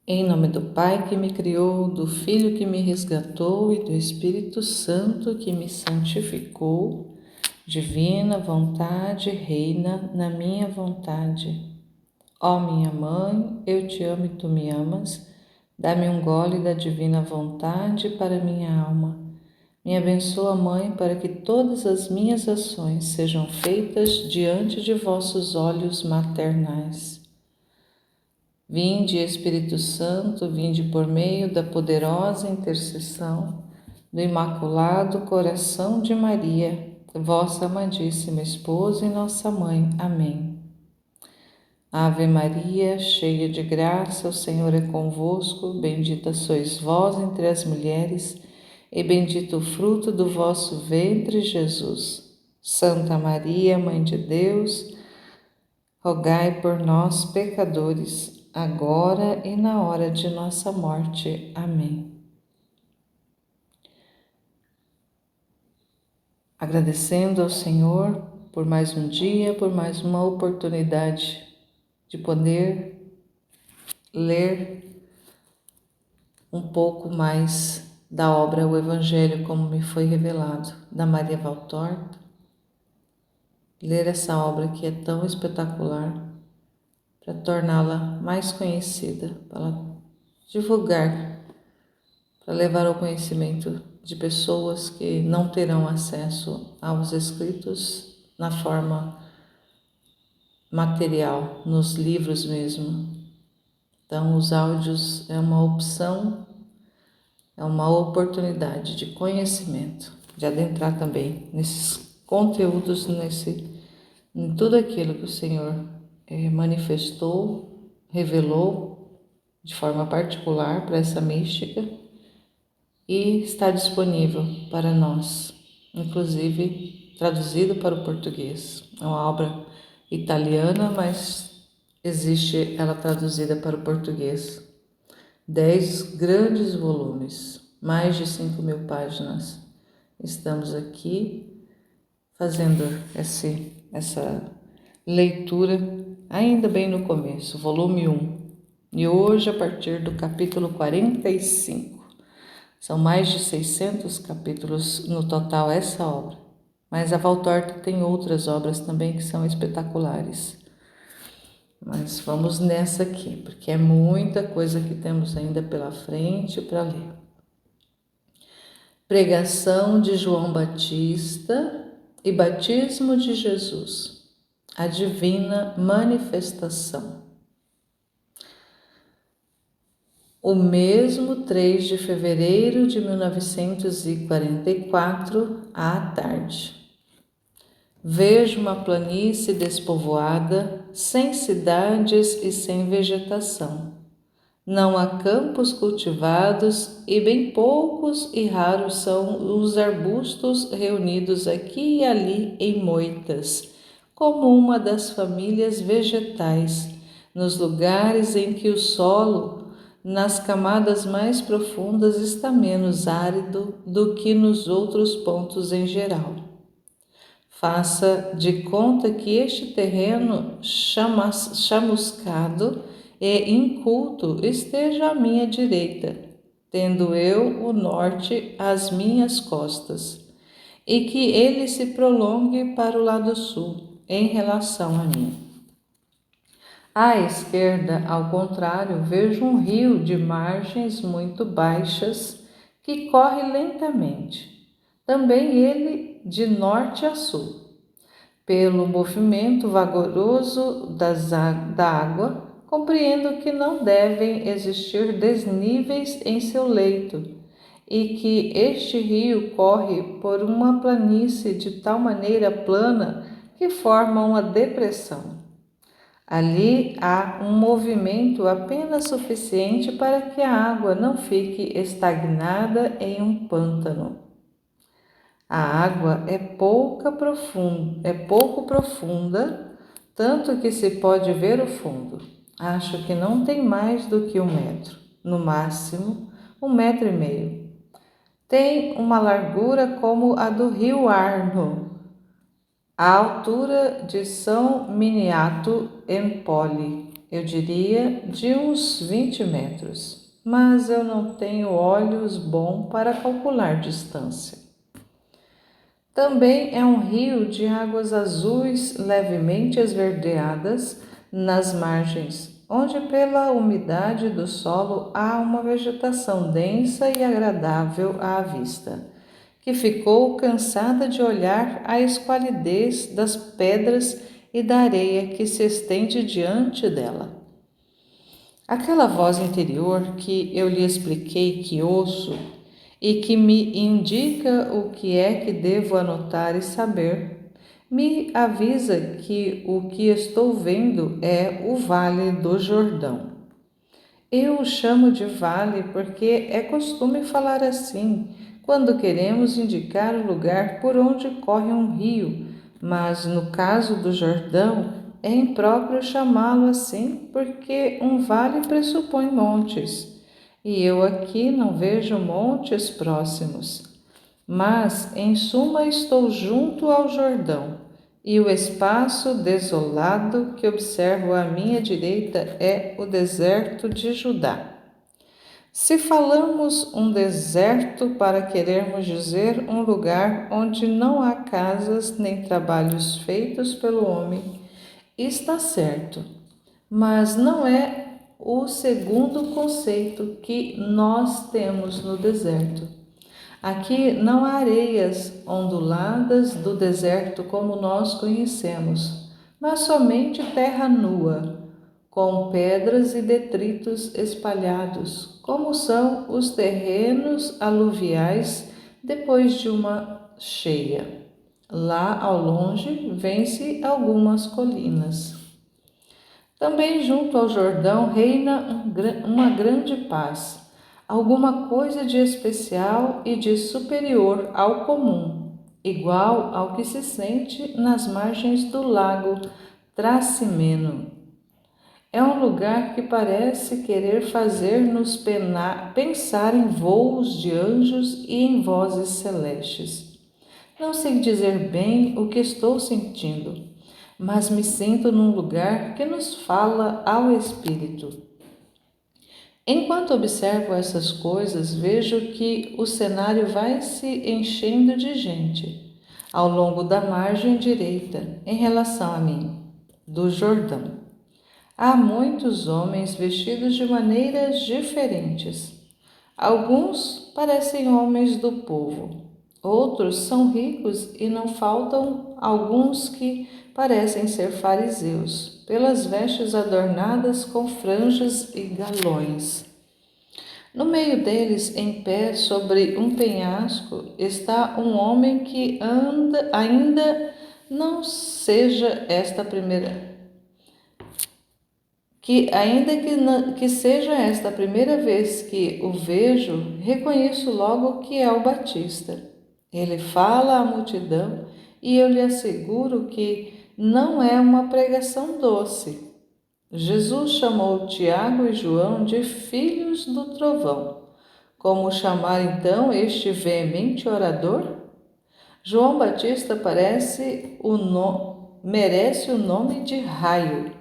Em nome do Pai que me criou, do Filho que me resgatou e do Espírito Santo que me santificou, divina vontade reina na minha vontade. Ó minha mãe, eu te amo e tu me amas, dá-me um gole da divina vontade para minha alma. Me abençoa, Mãe, para que todas as minhas ações sejam feitas diante de vossos olhos maternais. Vinde, Espírito Santo, vinde por meio da poderosa intercessão do Imaculado Coração de Maria, vossa amadíssima esposa e nossa mãe. Amém. Ave Maria, cheia de graça, o Senhor é convosco, bendita sois vós entre as mulheres, e bendito o fruto do vosso ventre, Jesus. Santa Maria, Mãe de Deus, rogai por nós, pecadores, agora e na hora de nossa morte. Amém. Agradecendo ao Senhor por mais um dia, por mais uma oportunidade de poder ler um pouco mais da obra O Evangelho como me foi revelado, da Maria Valtorta. Ler essa obra que é tão espetacular, para torná-la mais conhecida, para divulgar, para levar ao conhecimento de pessoas que não terão acesso aos escritos na forma material, nos livros mesmo. Então, os áudios é uma opção, é uma oportunidade de conhecimento, de adentrar também nesses conteúdos, em tudo aquilo que o Senhor manifestou, revelou de forma particular para essa mística e está disponível para nós, inclusive traduzido para o português. É uma obra italiana, mas existe ela traduzida para o português. 10 grandes volumes, mais de 5.000 páginas. Estamos aqui fazendo essa leitura ainda bem no começo, volume 1. E hoje, a partir do capítulo 45. São mais de 600 capítulos no total essa obra. Mas a Valtorta tem outras obras também que são espetaculares. Mas vamos nessa aqui, porque é muita coisa que temos ainda pela frente para ler. Pregação de João Batista e batismo de Jesus. A divina manifestação. O mesmo 3 de fevereiro de 1944, à tarde. Vejo uma planície despovoada, sem cidades e sem vegetação. Não há campos cultivados e bem poucos e raros são os arbustos reunidos aqui e ali em moitas, como uma das famílias vegetais, nos lugares em que o solo, nas camadas mais profundas, está menos árido do que nos outros pontos em geral. Faça de conta que este terreno chamuscado e inculto esteja à minha direita, tendo eu o norte às minhas costas, e que ele se prolongue para o lado sul, em relação a mim. À esquerda, ao contrário, vejo um rio de margens muito baixas que corre lentamente, também ele de norte a sul. Pelo movimento vagaroso da água, compreendo que não devem existir desníveis em seu leito e que este rio corre por uma planície de tal maneira plana que forma uma depressão. Ali há um movimento apenas suficiente para que a água não fique estagnada em um pântano. A água é pouco profunda, tanto que se pode ver o fundo. Acho que não tem mais do que 1 metro, no máximo 1,5 metros. Tem uma largura como a do rio Arno, à altura de São Miniato Empoli, Eu diria de uns 20 metros, mas eu não tenho olhos bons para calcular distância. Também é um rio de águas azuis levemente esverdeadas nas margens, onde pela umidade do solo há uma vegetação densa e agradável à vista, que ficou cansada de olhar a esqualidez das pedras e da areia que se estende diante dela. Aquela voz interior que eu lhe expliquei que ouço e que me indica o que é que devo anotar e saber, me avisa que o que estou vendo é o Vale do Jordão. Eu o chamo de vale porque é costume falar assim quando queremos indicar o lugar por onde corre um rio, mas no caso do Jordão é impróprio chamá-lo assim porque um vale pressupõe montes, e eu aqui não vejo montes próximos. Mas, em suma, estou junto ao Jordão, e o espaço desolado que observo à minha direita é o deserto de Judá. Se falamos um deserto para querermos dizer um lugar onde não há casas nem trabalhos feitos pelo homem, está certo, mas não é o segundo conceito que nós temos no deserto. Aqui não há areias onduladas do deserto como nós conhecemos, mas somente terra nua, com pedras e detritos espalhados, como são os terrenos aluviais depois de uma cheia. Lá ao longe vêm-se algumas colinas. Também junto ao Jordão reina uma grande paz, alguma coisa de especial e de superior ao comum, igual ao que se sente nas margens do lago Tracimeno. É um lugar que parece querer fazer-nos pensar em voos de anjos e em vozes celestes. Não sei dizer bem o que estou sentindo, mas me sinto num lugar que nos fala ao espírito. Enquanto observo essas coisas, vejo que o cenário vai se enchendo de gente ao longo da margem direita em relação a mim, do Jordão. Há muitos homens vestidos de maneiras diferentes. Alguns parecem homens do povo, outros são ricos e não faltam alguns que parecem ser fariseus, pelas vestes adornadas com franjas e galões. No meio deles, em pé sobre um penhasco, está um homem que ainda não seja esta a primeira que seja esta a primeira vez que o vejo, reconheço logo que é o Batista. Ele fala à multidão e eu lhe asseguro que não é uma pregação doce. Jesus chamou Tiago e João de filhos do trovão. Como chamar então este veemente orador? João Batista merece o nome de raio,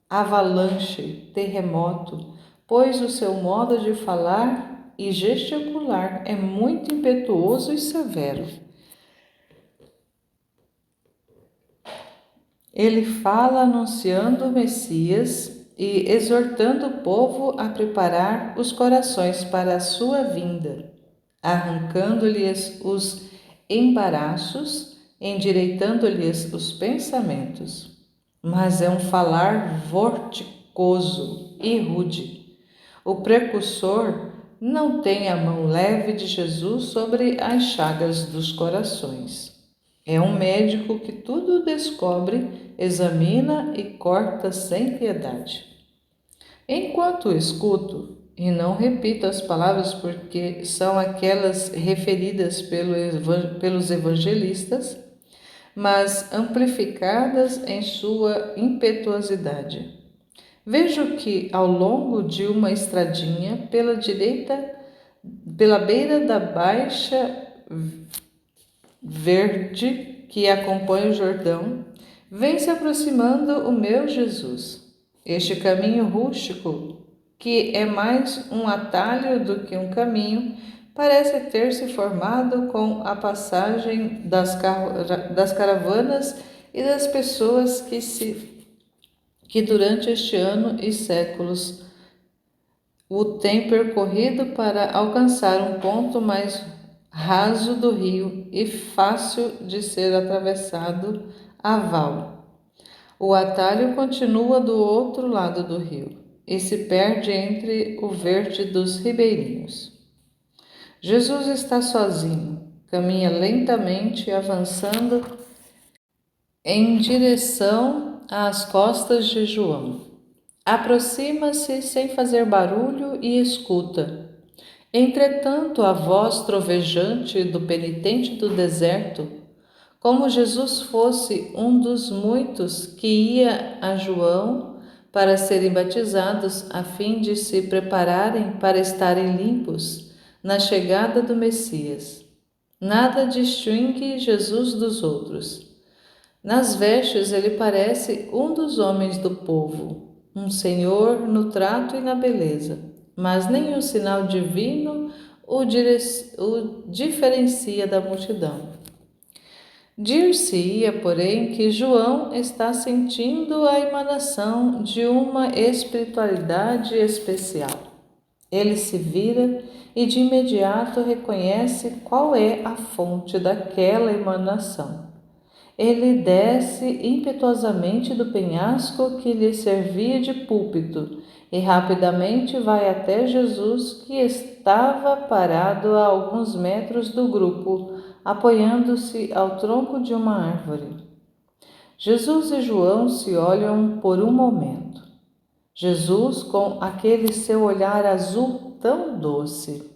avalanche, terremoto, pois o seu modo de falar e gesticular é muito impetuoso e severo. Ele fala anunciando o Messias e exortando o povo a preparar os corações para a sua vinda, arrancando-lhes os embaraços, endireitando-lhes os pensamentos. Mas é um falar vorticoso e rude. O precursor não tem a mão leve de Jesus sobre as chagas dos corações. É um médico que tudo descobre, examina e corta sem piedade. Enquanto escuto, e não repito as palavras porque são aquelas referidas pelos evangelistas, mas amplificadas em sua impetuosidade. Vejo que, ao longo de uma estradinha pela direita, pela beira da baixa verde que acompanha o Jordão, vem se aproximando o meu Jesus. Este caminho rústico, que é mais um atalho do que um caminho, parece ter se formado com a passagem das caravanas e das pessoas que durante este ano e séculos o têm percorrido para alcançar um ponto mais raso do rio e fácil de ser atravessado a val. O atalho continua do outro lado do rio e se perde entre o verde dos ribeirinhos. Jesus está sozinho, caminha lentamente, avançando em direção às costas de João. Aproxima-se sem fazer barulho e escuta. Entretanto, a voz trovejante do penitente do deserto, como Jesus fosse um dos muitos que ia a João para serem batizados a fim de se prepararem para estarem limpos na chegada do Messias. Nada distingue Jesus dos outros. Nas vestes ele parece um dos homens do povo, um senhor no trato e na beleza, mas nenhum sinal divino o diferencia da multidão. Dir-se-ia, porém, que João está sentindo a emanação de uma espiritualidade especial. Ele se vira e de imediato reconhece qual é a fonte daquela emanação. Ele desce impetuosamente do penhasco que lhe servia de púlpito e rapidamente vai até Jesus, que estava parado a alguns metros do grupo, apoiando-se ao tronco de uma árvore. Jesus e João se olham por um momento. Jesus com aquele seu olhar azul tão doce.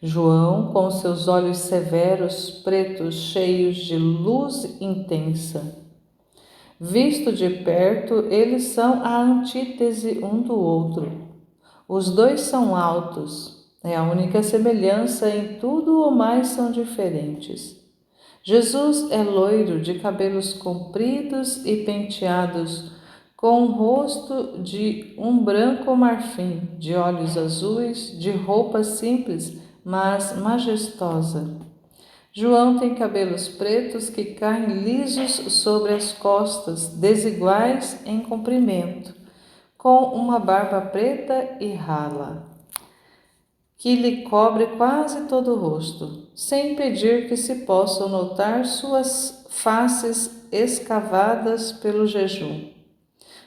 João com seus olhos severos, pretos, cheios de luz intensa. Visto de perto, eles são a antítese um do outro. Os dois são altos, é a única semelhança, em tudo o mais são diferentes. Jesus é loiro, de cabelos compridos e penteados, com o rosto de um branco marfim, de olhos azuis, de roupa simples, mas majestosa. João tem cabelos pretos que caem lisos sobre as costas, desiguais em comprimento, com uma barba preta e rala, que lhe cobre quase todo o rosto, sem impedir que se possam notar suas faces escavadas pelo jejum.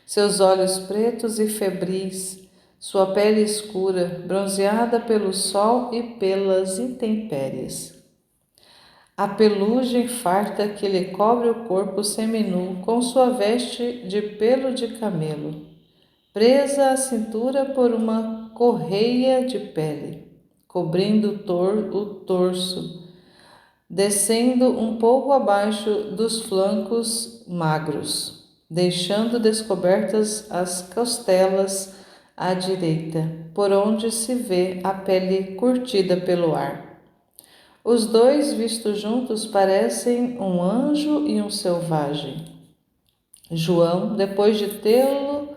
Seus olhos pretos e febris, sua pele escura, bronzeada pelo sol e pelas intempéries. A pelugem farta que lhe cobre o corpo seminu com sua veste de pelo de camelo, presa à cintura por uma correia de pele, cobrindo o torso, descendo um pouco abaixo dos flancos magros, deixando descobertas as costelas à direita, por onde se vê a pele curtida pelo ar. Os dois, vistos juntos, parecem um anjo e um selvagem. João, depois de tê-lo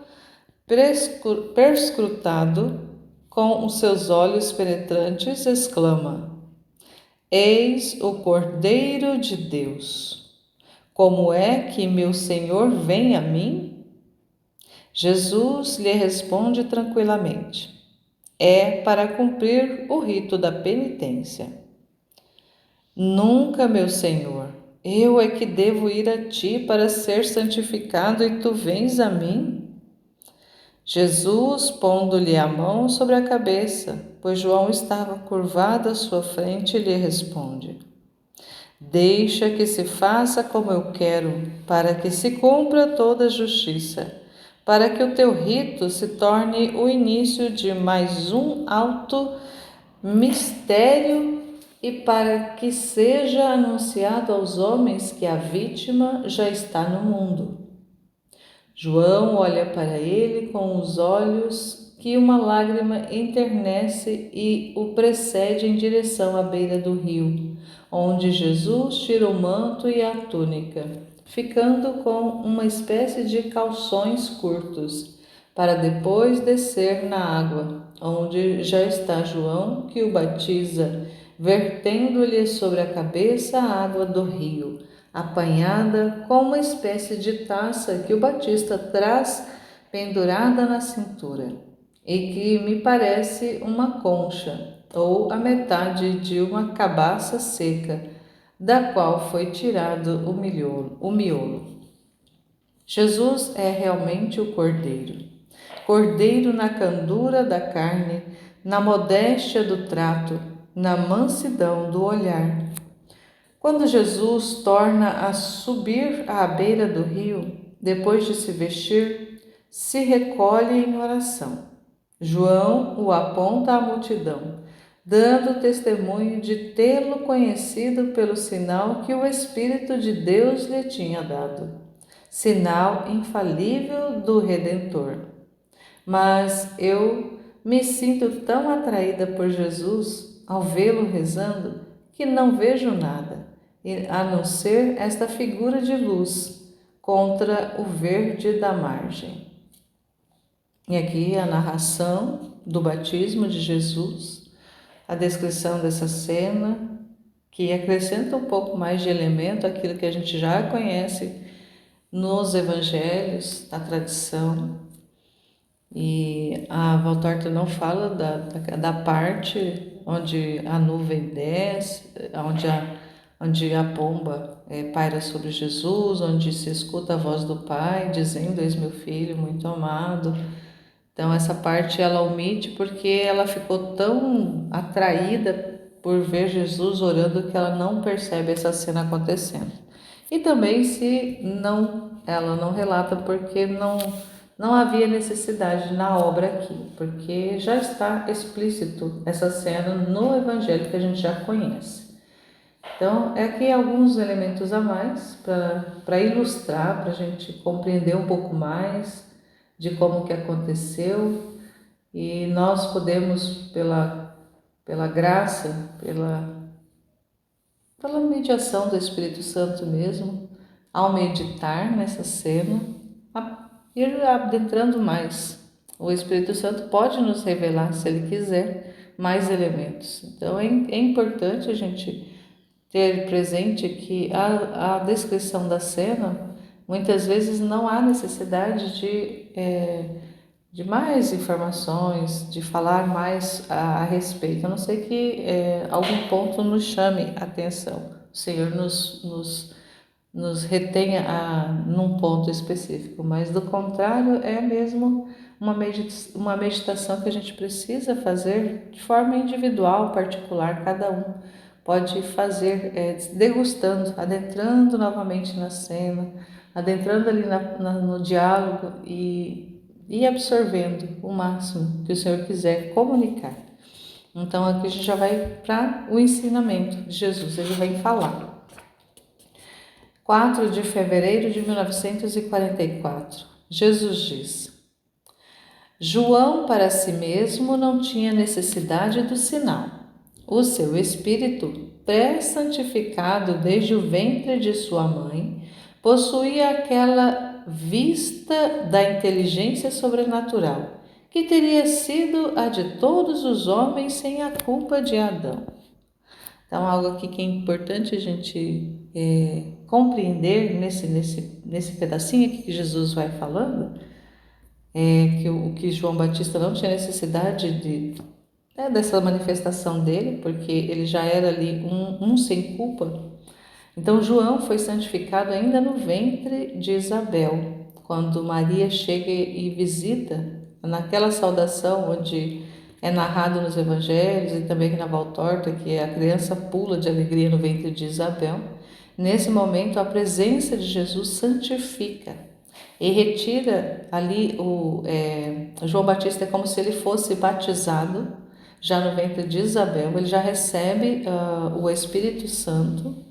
perscrutado com os seus olhos penetrantes, exclama: Eis o Cordeiro de Deus! Como é que meu Senhor vem a mim? Jesus lhe responde tranquilamente: É para cumprir o rito da penitência. Nunca, meu Senhor, eu é que devo ir a ti para ser santificado e tu vens a mim? Jesus, pondo-lhe a mão sobre a cabeça, pois João estava curvado à sua frente, lhe responde: Deixa que se faça como eu quero, para que se cumpra toda a justiça, para que o teu rito se torne o início de mais um alto mistério e para que seja anunciado aos homens que a vítima já está no mundo. João olha para ele com os olhos que uma lágrima enternece e o precede em direção à beira do rio, onde Jesus tira o manto e a túnica, ficando com uma espécie de calções curtos, para depois descer na água, onde já está João, que o batiza, vertendo-lhe sobre a cabeça a água do rio, apanhada com uma espécie de taça que o Batista traz pendurada na cintura, e que me parece uma concha, ou a metade de uma cabaça seca, da qual foi tirado o miolo. Jesus é realmente o Cordeiro. Cordeiro na candura da carne, na modéstia do trato, na mansidão do olhar. Quando Jesus torna a subir à beira do rio, depois de se vestir, se recolhe em oração. João o aponta à multidão, dando testemunho de tê-lo conhecido pelo sinal que o Espírito de Deus lhe tinha dado, sinal infalível do Redentor. Mas eu me sinto tão atraída por Jesus ao vê-lo rezando que não vejo nada, a não ser esta figura de luz contra o verde da margem. E aqui a narração do batismo de Jesus, a descrição dessa cena, que acrescenta um pouco mais de elemento àquilo que a gente já conhece nos evangelhos, na tradição. E a Valtorta não fala da parte onde a nuvem desce, onde a pomba paira sobre Jesus, onde se escuta a voz do Pai dizendo: "Eis meu filho muito amado". Então essa parte ela omite porque ela ficou tão atraída por ver Jesus orando que ela não percebe essa cena acontecendo. E também ela não relata porque não havia necessidade na obra aqui, porque já está explícito essa cena no Evangelho que a gente já conhece. Então, aqui alguns elementos a mais para ilustrar, para a gente compreender um pouco mais de como que aconteceu, e nós podemos, pela graça, pela mediação do Espírito Santo mesmo, ao meditar nessa cena, ir adentrando mais. O Espírito Santo pode nos revelar, se ele quiser, mais elementos. Então é importante a gente ter presente que a descrição da cena, muitas vezes não há necessidade de mais informações, de falar mais a respeito, a não ser que algum ponto nos chame a atenção. O Senhor nos retenha num ponto específico, mas do contrário é mesmo uma meditação que a gente precisa fazer de forma individual, particular, cada um pode fazer degustando, adentrando novamente na cena, adentrando ali no diálogo e absorvendo o máximo que o Senhor quiser comunicar. Então aqui a gente já vai para o ensinamento de Jesus, ele vai falar. 4 de fevereiro de 1944, Jesus diz: João para si mesmo não tinha necessidade do sinal. O seu espírito, pré-santificado desde o ventre de sua mãe, possuía aquela vista da inteligência sobrenatural, que teria sido a de todos os homens sem a culpa de Adão. Então, algo aqui que é importante a gente compreender nesse pedacinho aqui que Jesus vai falando, que João Batista não tinha necessidade dessa manifestação dele, porque ele já era ali um sem culpa. Então, João foi santificado ainda no ventre de Isabel, quando Maria chega e visita, naquela saudação onde é narrado nos evangelhos e também aqui na Valtorta, que a criança pula de alegria no ventre de Isabel. Nesse momento, a presença de Jesus santifica e retira ali João Batista, é como se ele fosse batizado já no ventre de Isabel, ele já recebe o Espírito Santo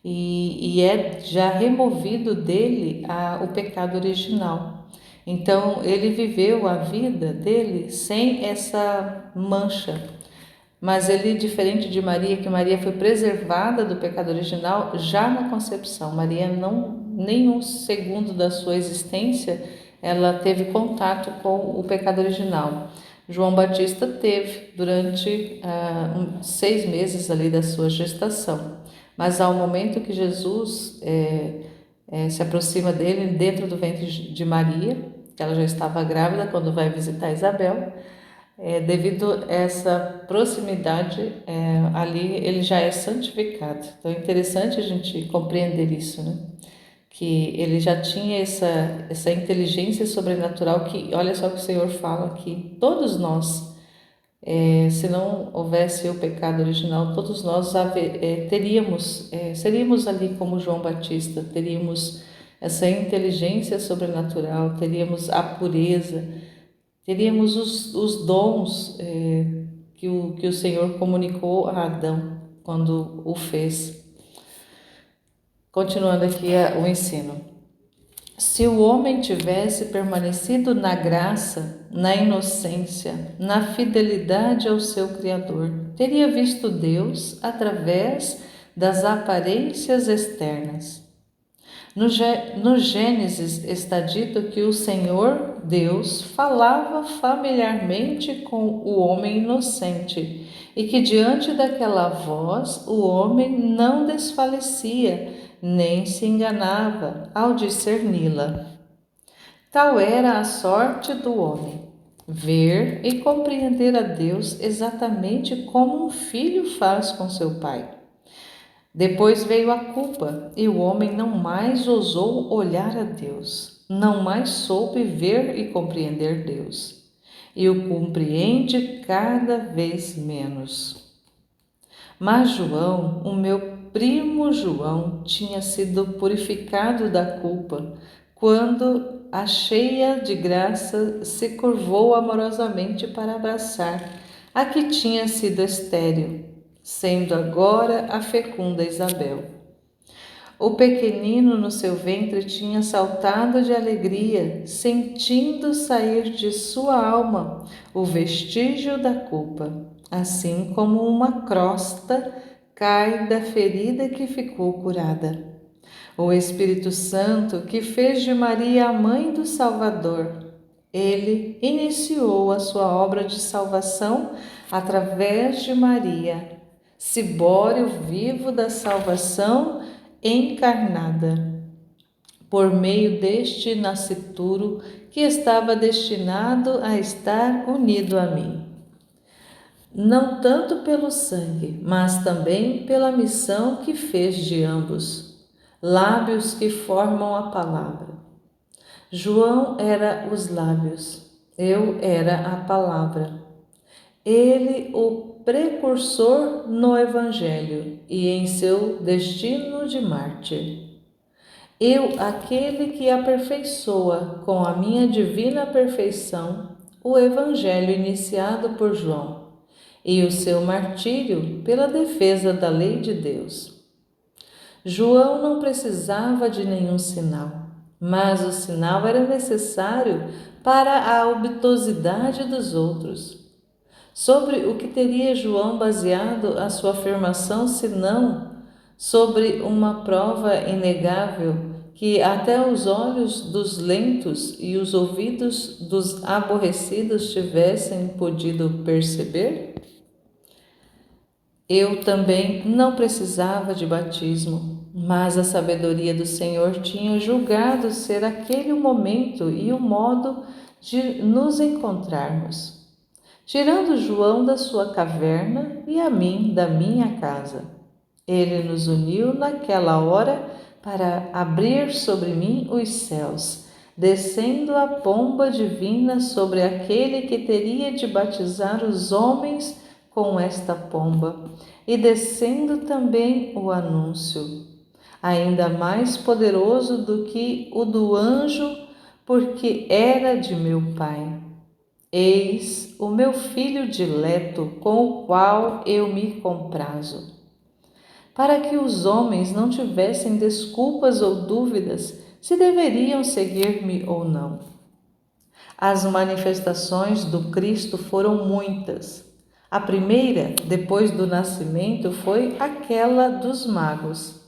e é já removido dele o pecado original. Então ele viveu a vida dele sem essa mancha, mas ele, diferente de Maria, que Maria foi preservada do pecado original já na concepção. Maria não, nem um segundo da sua existência, ela teve contato com o pecado original. João Batista teve durante 6 meses ali da sua gestação, mas ao momento que Jesus se aproxima dele dentro do ventre de Maria, que ela já estava grávida quando vai visitar Isabel, devido a essa proximidade, ali ele já é santificado. Então é interessante a gente compreender isso, né? Que ele já tinha essa inteligência sobrenatural que, olha só o que o Senhor fala aqui, todos nós, se não houvesse o pecado original, todos nós seríamos ali como João Batista, teríamos essa inteligência sobrenatural, teríamos a pureza, teríamos os dons que o Senhor comunicou a Adão quando o fez. Continuando aqui o ensino. Se o homem tivesse permanecido na graça, na inocência, na fidelidade ao seu Criador, teria visto Deus através das aparências externas. No Gênesis está dito que o Senhor Deus falava familiarmente com o homem inocente e que diante daquela voz o homem não desfalecia nem se enganava ao discerni-la. Tal era a sorte do homem, ver e compreender a Deus exatamente como um filho faz com seu pai. Depois veio a culpa e o homem não mais ousou olhar a Deus, não mais soube ver e compreender Deus, e o compreende cada vez menos. Mas João, o meu primo João, tinha sido purificado da culpa quando a cheia de graça se curvou amorosamente para abraçar a que tinha sido estéril, sendo agora a fecunda Isabel. O pequenino no seu ventre tinha saltado de alegria, sentindo sair de sua alma o vestígio da culpa, assim como uma crosta cai da ferida que ficou curada. O Espírito Santo, que fez de Maria a mãe do Salvador, ele iniciou a sua obra de salvação através de Maria, cibório vivo da salvação encarnada, por meio deste nascituro que estava destinado a estar unido a mim. Não tanto pelo sangue, mas também pela missão que fez de ambos, lábios que formam a palavra. João era os lábios, eu era a palavra. Ele, o precursor no Evangelho e em seu destino de mártir. Eu, aquele que aperfeiçoa com a minha divina perfeição o Evangelho iniciado por João e o seu martírio pela defesa da lei de Deus. João não precisava de nenhum sinal, mas o sinal era necessário para a obtusidade dos outros. Sobre o que teria João baseado a sua afirmação, senão sobre uma prova inegável que até os olhos dos lentos e os ouvidos dos aborrecidos tivessem podido perceber? Eu também não precisava de batismo, mas a sabedoria do Senhor tinha julgado ser aquele o momento e o modo de nos encontrarmos, tirando João da sua caverna e a mim da minha casa. Ele nos uniu naquela hora para abrir sobre mim os céus, descendo a pomba divina sobre aquele que teria de batizar os homens com esta pomba, e descendo também o anúncio, ainda mais poderoso do que o do anjo, porque era de meu Pai. Eis o meu filho dileto, com o qual eu me comprazo. Para que os homens não tivessem desculpas ou dúvidas se deveriam seguir-me ou não. As manifestações do Cristo foram muitas. A primeira, depois do nascimento, foi aquela dos magos.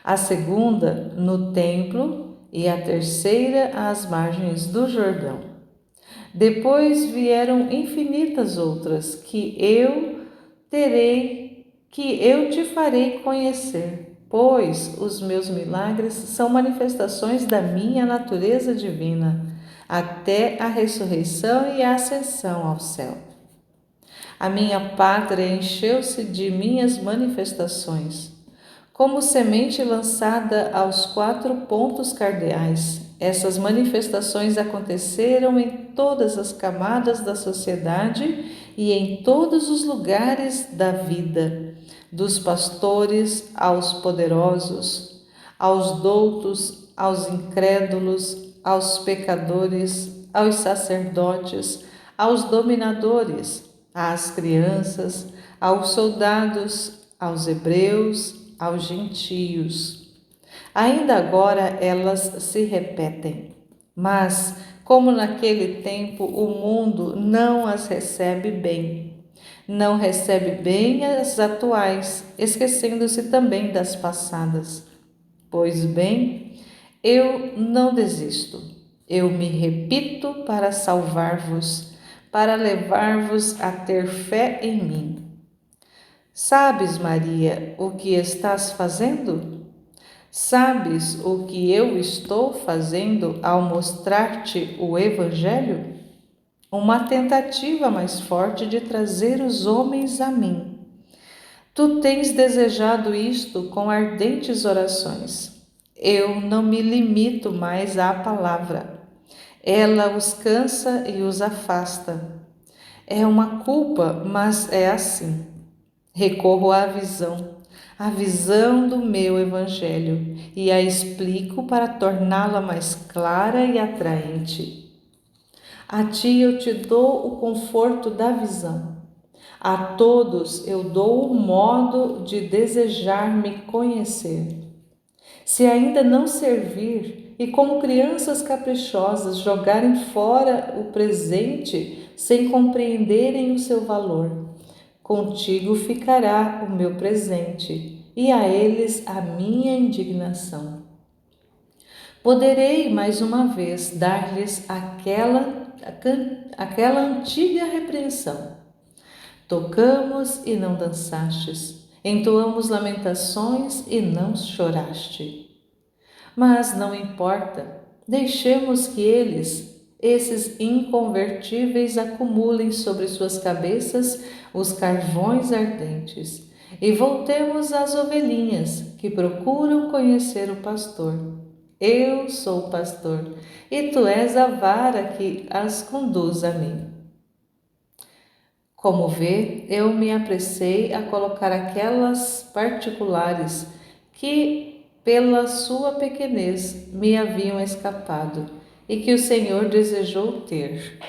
A segunda, no templo, e a terceira às margens do Jordão. Depois vieram infinitas outras que eu te farei conhecer, pois os meus milagres são manifestações da minha natureza divina, até a ressurreição e a ascensão ao céu. A minha pátria encheu-se de minhas manifestações. Como semente lançada aos 4 pontos cardeais, essas manifestações aconteceram em todas as camadas da sociedade e em todos os lugares da vida, dos pastores aos poderosos, aos doutos, aos incrédulos, aos pecadores, aos sacerdotes, aos dominadores, às crianças, aos soldados, aos hebreus, aos gentios. Ainda agora elas se repetem, mas, como naquele tempo, o mundo não as recebe bem. Não recebe bem as atuais, esquecendo-se também das passadas. Pois bem, eu não desisto. Eu me repito para salvar-vos, para levar-vos a ter fé em mim. Sabes, Maria, o que estás fazendo? Sabes o que eu estou fazendo ao mostrar-te o Evangelho? Uma tentativa mais forte de trazer os homens a mim. Tu tens desejado isto com ardentes orações. Eu não me limito mais à palavra. Ela os cansa e os afasta. É uma culpa, mas é assim. Recorro à visão do meu Evangelho, e a explico para torná-la mais clara e atraente. A ti eu te dou o conforto da visão. A todos eu dou o modo de desejar me conhecer. Se ainda não servir e como crianças caprichosas jogarem fora o presente sem compreenderem o seu valor, contigo ficará o meu presente e a eles a minha indignação. Poderei mais uma vez dar-lhes aquela antiga repreensão. Tocamos e não dançastes, entoamos lamentações e não choraste. Mas não importa, deixemos que esses inconvertíveis, acumulem sobre suas cabeças os carvões ardentes e voltemos às ovelhinhas que procuram conhecer o pastor. Eu sou o pastor e tu és a vara que as conduz a mim. Como vê, eu me apressei a colocar aquelas particulares que, pela sua pequenez, me haviam escapado e que o Senhor desejou ter.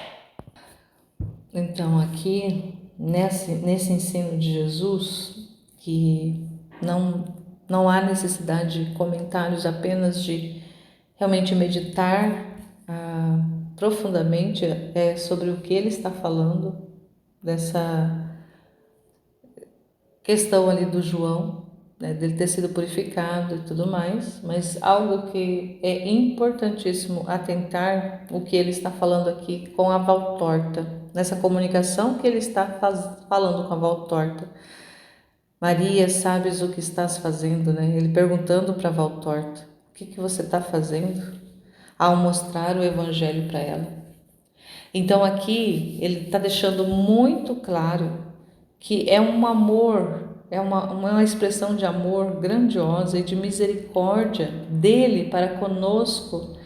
Então, aqui, nesse ensino de Jesus, que não há necessidade de comentários, apenas de realmente meditar profundamente sobre o que ele está falando, dessa questão ali do João, né, dele ter sido purificado e tudo mais, mas algo que é importantíssimo atentar o que ele está falando aqui com a Valtorta, nessa comunicação que ele está falando com a Valtorta. Maria, sabes o que estás fazendo, né? Ele perguntando para a Valtorta, o que você está fazendo ao mostrar o Evangelho para ela. Então aqui ele está deixando muito claro que é um amor, é uma expressão de amor grandiosa e de misericórdia dele para conosco,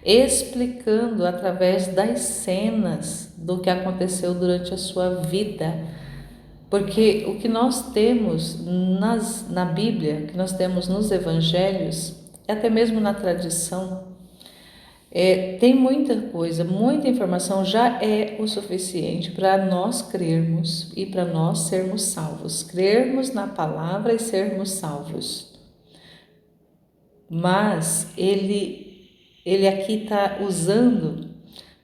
explicando através das cenas do que aconteceu durante a sua vida. Porque o que nós temos na Bíblia, o que nós temos nos Evangelhos, e até mesmo na tradição, tem muita coisa, muita informação, já é o suficiente para nós crermos e para nós sermos salvos. Crermos na palavra e sermos salvos. Mas ele aqui está usando,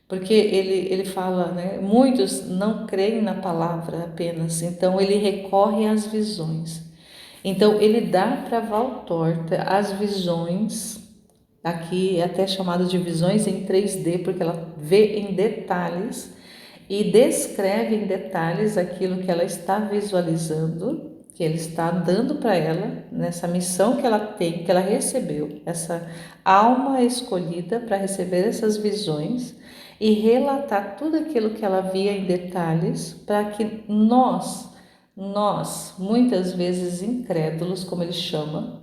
porque ele fala, né? Muitos não creem na palavra apenas, então ele recorre às visões. Então ele dá para Valtorta as visões aqui é até chamado de visões em 3D, porque ela vê em detalhes e descreve em detalhes aquilo que ela está visualizando, que ele está dando para ela, nessa missão que ela tem, que ela recebeu, essa alma escolhida para receber essas visões e relatar tudo aquilo que ela via em detalhes, para que nós, muitas vezes incrédulos, como ele chama,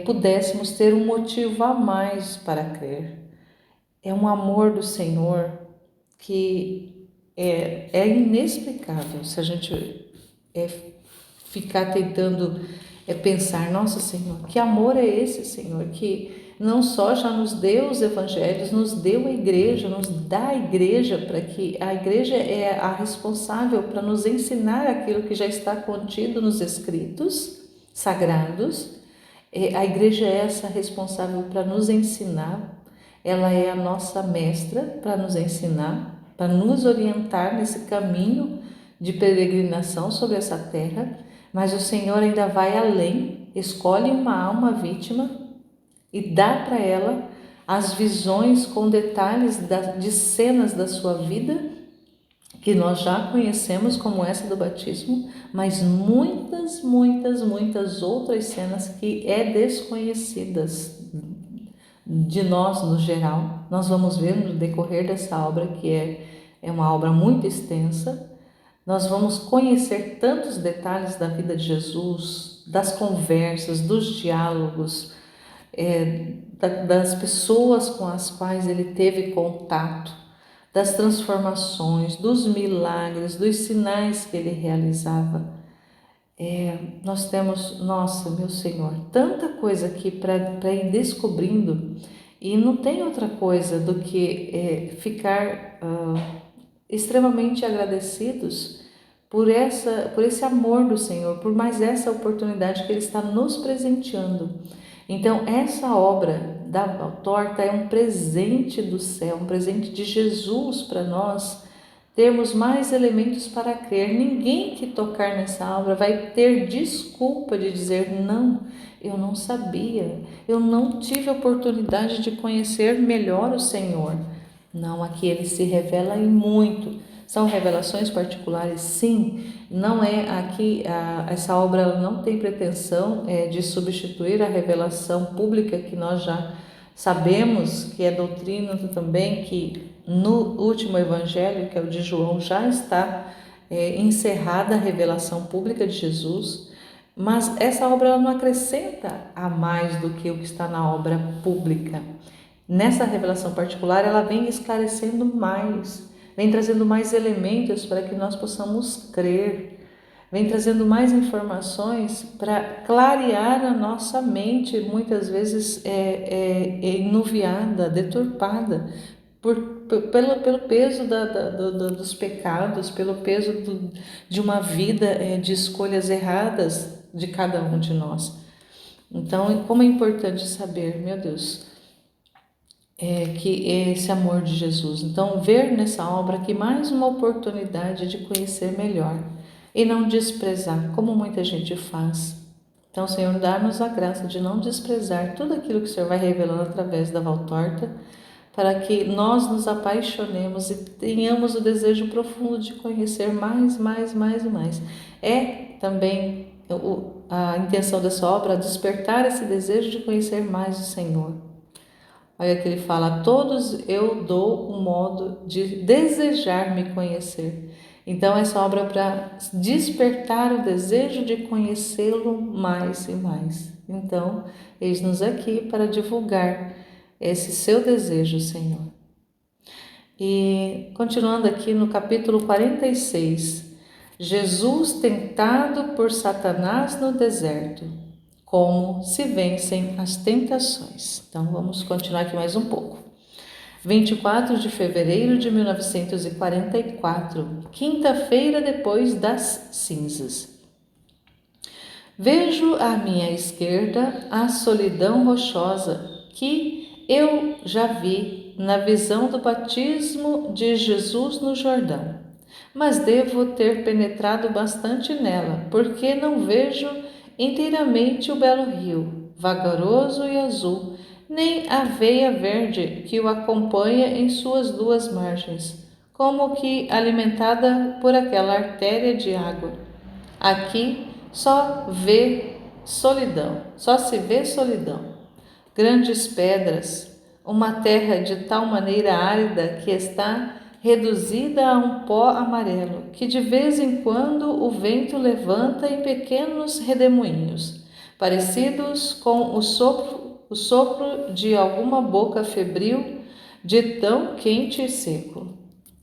pudéssemos ter um motivo a mais para crer. É um amor do Senhor que é inexplicável se a gente ficar tentando pensar, nossa Senhor, que amor é esse, Senhor, que não só já nos deu os evangelhos, nos deu a igreja, nos dá a igreja, para que a igreja é a responsável para nos ensinar aquilo que já está contido nos escritos sagrados. A igreja é essa responsável para nos ensinar, ela é a nossa mestra para nos ensinar, para nos orientar nesse caminho de peregrinação sobre essa terra, mas o Senhor ainda vai além, escolhe uma alma vítima e dá para ela as visões com detalhes de cenas da sua vida que nós já conhecemos, como essa do batismo, mas muitas outras cenas que desconhecidas de nós no geral. Nós vamos ver no decorrer dessa obra, que é uma obra muito extensa. Nós vamos conhecer tantos detalhes da vida de Jesus, das conversas, dos diálogos, das pessoas com as quais ele teve contato, das transformações, dos milagres, dos sinais que ele realizava. Nós temos, nossa, meu Senhor, tanta coisa aqui para ir descobrindo, e não tem outra coisa do que ficar extremamente agradecidos por esse amor do Senhor, por mais essa oportunidade que Ele está nos presenteando. Então, essa obra da Valtorta é um presente do céu, um presente de Jesus para nós, termos mais elementos para crer. Ninguém que tocar nessa obra vai ter desculpa de dizer não, eu não sabia, eu não tive a oportunidade de conhecer melhor o Senhor. Não, aqui ele se revela em muito. São revelações particulares, sim. Não é aqui, essa obra não tem pretensão de substituir a revelação pública que nós já sabemos, que é doutrina também, que no último evangelho, que é o de João, já está encerrada a revelação pública de Jesus, mas essa obra ela não acrescenta a mais do que o que está na obra pública. Nessa revelação particular, ela vem esclarecendo mais, vem trazendo mais elementos para que nós possamos crer, vem trazendo mais informações para clarear a nossa mente, muitas vezes enuviada, deturpada, pelo peso dos pecados, pelo peso de uma vida de escolhas erradas de cada um de nós. Então, como é importante saber, meu Deus, que é esse amor de Jesus. Então, ver nessa obra aqui mais uma oportunidade de conhecer melhor e não desprezar, como muita gente faz. Então, Senhor, dá-nos a graça de não desprezar tudo aquilo que o Senhor vai revelando através da Valtorta, para que nós nos apaixonemos e tenhamos o desejo profundo de conhecer mais. É também a intenção dessa obra despertar esse desejo de conhecer mais o Senhor. Olha que ele fala, a todos eu dou um modo de desejar me conhecer. Então essa obra é para despertar o desejo de conhecê-lo mais e mais. Então, eis-nos aqui para divulgar esse seu desejo, Senhor. E continuando aqui no capítulo 46, Jesus tentado por Satanás no deserto. Como se vencem as tentações. Então, vamos continuar aqui mais um pouco. 24 de fevereiro de 1944, quinta-feira depois das cinzas. Vejo à minha esquerda a solidão rochosa que eu já vi na visão do batismo de Jesus no Jordão, mas devo ter penetrado bastante nela, porque não vejo inteiramente o belo rio, vagaroso e azul, nem a veia verde que o acompanha em suas duas margens, como que alimentada por aquela artéria de água. Aqui só se vê solidão. Grandes pedras, uma terra de tal maneira árida que está reduzida a um pó amarelo, que de vez em quando o vento levanta em pequenos redemoinhos, parecidos com o sopro de alguma boca febril, de tão quente e seco.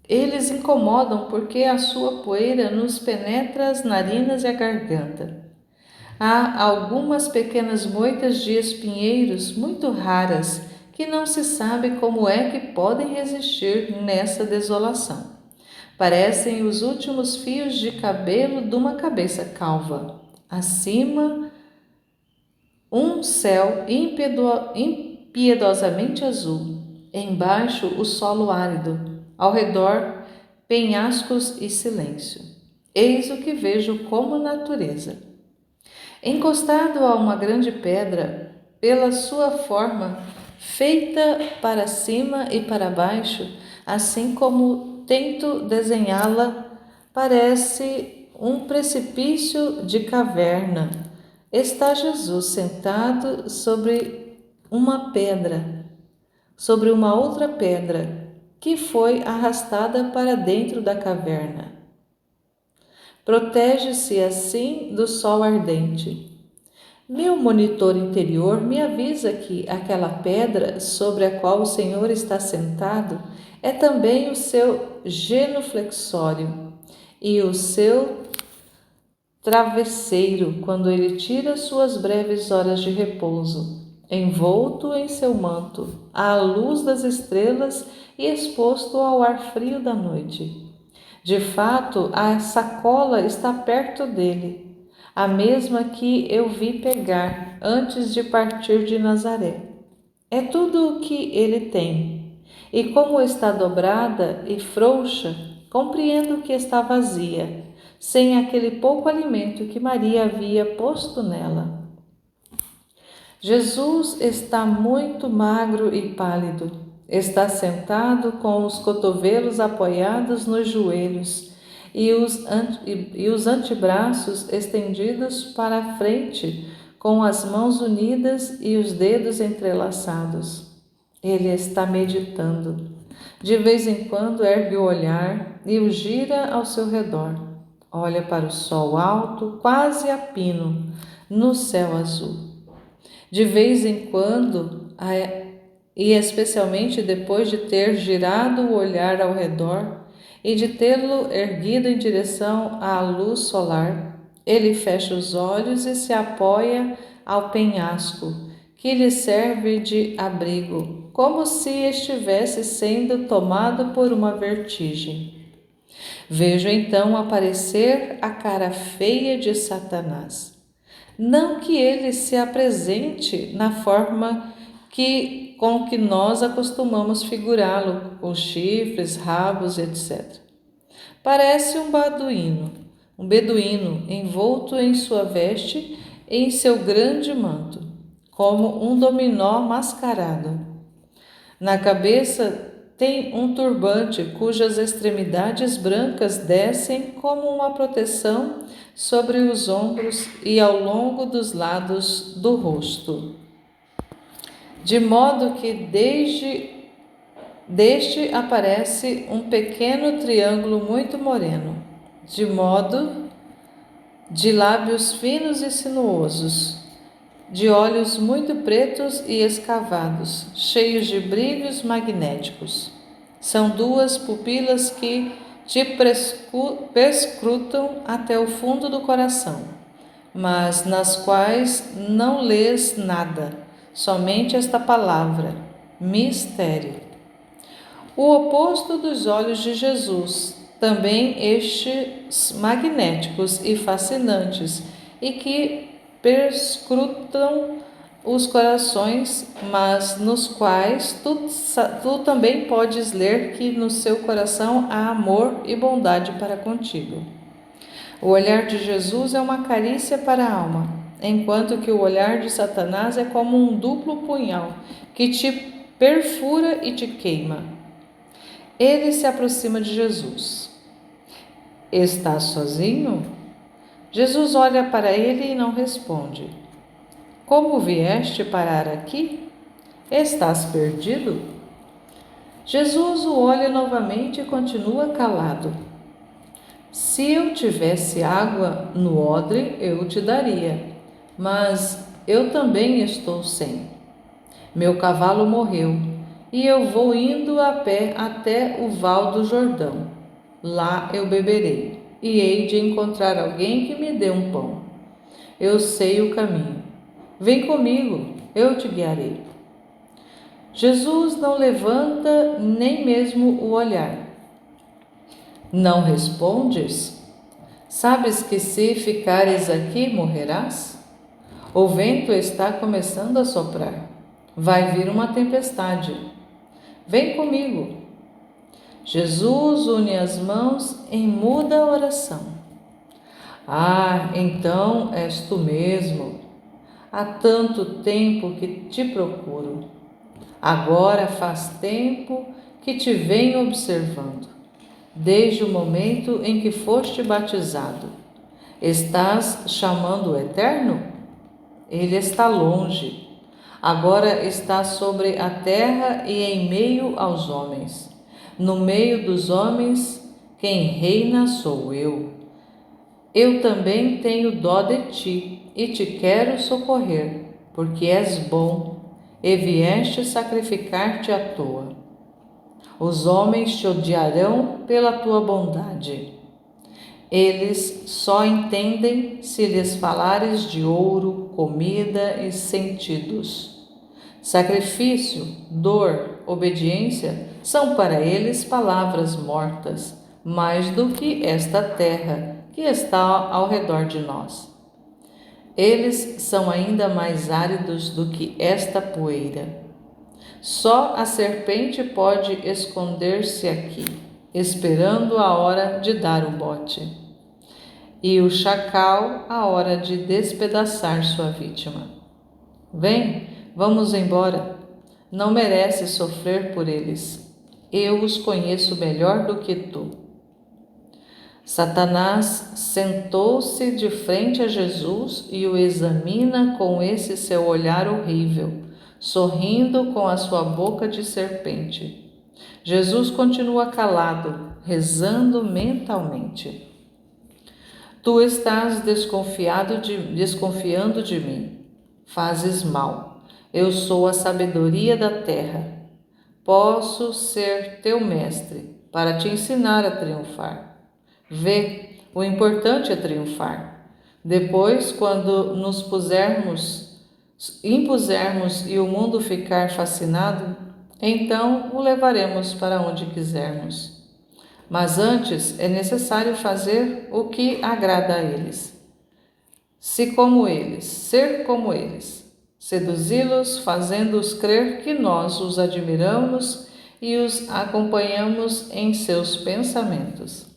Eles incomodam porque a sua poeira nos penetra as narinas e a garganta. Há algumas pequenas moitas de espinheiros muito raras que não se sabe como é que podem resistir nessa desolação. Parecem os últimos fios de cabelo de uma cabeça calva. Acima, um céu impiedosamente azul. Embaixo, o solo árido. Ao redor, penhascos e silêncio. Eis o que vejo como natureza. Encostado a uma grande pedra, pela sua forma, feita para cima e para baixo, assim como tento desenhá-la, parece um precipício de caverna. Está Jesus sentado sobre uma pedra, sobre uma outra pedra, que foi arrastada para dentro da caverna. Protege-se assim do sol ardente. Meu monitor interior me avisa que aquela pedra sobre a qual o Senhor está sentado é também o seu genuflexório e o seu travesseiro quando ele tira suas breves horas de repouso, envolto em seu manto, à luz das estrelas e exposto ao ar frio da noite. De fato, a sacola está perto dele, a mesma que eu vi pegar antes de partir de Nazaré. É tudo o que ele tem, e como está dobrada e frouxa, compreendo que está vazia, sem aquele pouco alimento que Maria havia posto nela. Jesus está muito magro e pálido. Está sentado com os cotovelos apoiados nos joelhos e os antebraços estendidos para a frente, com as mãos unidas e os dedos entrelaçados. Ele está meditando. De vez em quando ergue o olhar e o gira ao seu redor. Olha para o sol alto, quase a pino, no céu azul. De vez em quando, e especialmente depois de ter girado o olhar ao redor e de tê-lo erguido em direção à luz solar, ele fecha os olhos e se apoia ao penhasco, que lhe serve de abrigo, como se estivesse sendo tomado por uma vertigem. Vejo então aparecer a cara feia de Satanás. Não que ele se apresente na forma com que nós acostumamos figurá-lo, com chifres, rabos, etc. Parece um beduíno envolto em sua veste e em seu grande manto, como um dominó mascarado. Na cabeça tem um turbante cujas extremidades brancas descem como uma proteção sobre os ombros e ao longo dos lados do rosto, de modo que deste aparece um pequeno triângulo muito moreno, de lábios finos e sinuosos, de olhos muito pretos e escavados, cheios de brilhos magnéticos. São duas pupilas que te perscrutam até o fundo do coração, mas nas quais não lês nada, somente esta palavra: mistério. O oposto dos olhos de Jesus, também estes magnéticos e fascinantes, e que perscrutam os corações, mas nos quais tu também podes ler que no seu coração há amor e bondade para contigo. O olhar de Jesus é uma carícia para a alma, enquanto que o olhar de Satanás é como um duplo punhal que te perfura e te queima. Ele se aproxima de Jesus. Estás sozinho? Jesus olha para ele e não responde. Como vieste parar aqui? Estás perdido? Jesus o olha novamente e continua calado. Se eu tivesse água no odre, eu te daria, mas eu também estou sem. Meu cavalo morreu e eu vou indo a pé até o val do Jordão. Lá eu beberei e hei de encontrar alguém que me dê um pão. Eu sei o caminho. Vem comigo, eu te guiarei. Jesus não levanta nem mesmo o olhar. Não respondes? Sabes que se ficares aqui morrerás? O vento está começando a soprar. Vai vir uma tempestade. Vem comigo. Jesus une as mãos em muda oração. Ah, então és tu mesmo. Há tanto tempo que te procuro. Agora faz tempo que te venho observando, desde o momento em que foste batizado. Estás chamando o Eterno? Ele está longe. Agora está sobre a terra e em meio aos homens. No meio dos homens, quem reina sou eu. Eu também tenho dó de ti e te quero socorrer, porque és bom e vieste sacrificar-te à toa. Os homens te odiarão pela tua bondade. Eles só entendem se lhes falares de ouro, comida e sentidos. Sacrifício, dor, obediência são para eles palavras mortas, mais do que esta terra que está ao redor de nós. Eles são ainda mais áridos do que esta poeira. Só a serpente pode esconder-se aqui, esperando a hora de dar o bote, e o chacal a hora de despedaçar sua vítima. Vem, vamos embora. Não mereces sofrer por eles. Eu os conheço melhor do que tu. Satanás sentou-se de frente a Jesus e o examina com esse seu olhar horrível, sorrindo com a sua boca de serpente. Jesus continua calado, rezando mentalmente. Tu estás desconfiando de mim. Fazes mal. Eu sou a sabedoria da terra. Posso ser teu mestre para te ensinar a triunfar. Vê, o importante é triunfar. Depois, quando nos impusermos e o mundo ficar fascinado, então o levaremos para onde quisermos. Mas antes é necessário fazer o que agrada a eles. Ser como eles, seduzi-los, fazendo-os crer que nós os admiramos e os acompanhamos em seus pensamentos.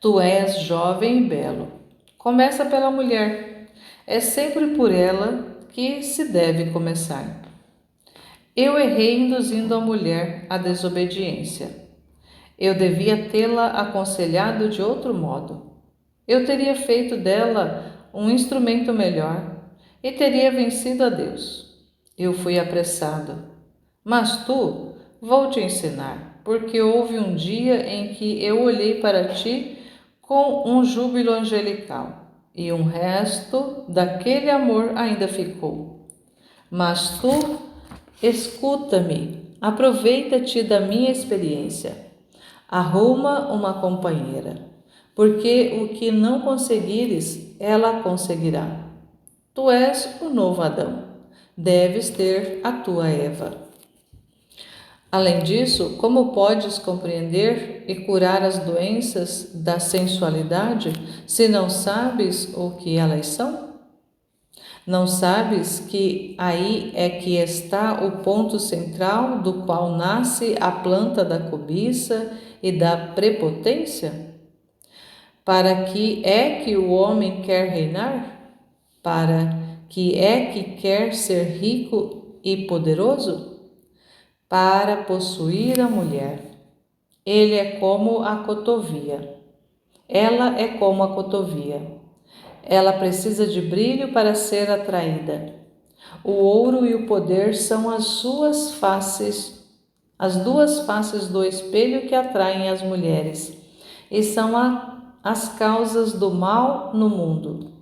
Tu és jovem e belo. Começa pela mulher. É sempre por ela que se deve começar. Eu errei induzindo a mulher à desobediência. Eu devia tê-la aconselhado de outro modo. Eu teria feito dela um instrumento melhor e teria vencido a Deus. Eu fui apressado. Mas tu, vou te ensinar, porque houve um dia em que eu olhei para ti com um júbilo angelical, e um resto daquele amor ainda ficou. Mas tu, escuta-me, aproveita-te da minha experiência. Arruma uma companheira, porque o que não conseguires, ela conseguirá. Tu és o novo Adão, deves ter a tua Eva. Além disso, como podes compreender e curar as doenças da sensualidade se não sabes o que elas são? Não sabes que aí é que está o ponto central do qual nasce a planta da cobiça e da prepotência? Para que é que o homem quer reinar? Para que quer ser rico e poderoso? Para possuir a mulher. Ele é como a cotovia. Ela é como a cotovia. Ela precisa de brilho para ser atraída. O ouro e o poder são as suas faces, as duas faces do espelho que atraem as mulheres, e são as causas do mal no mundo.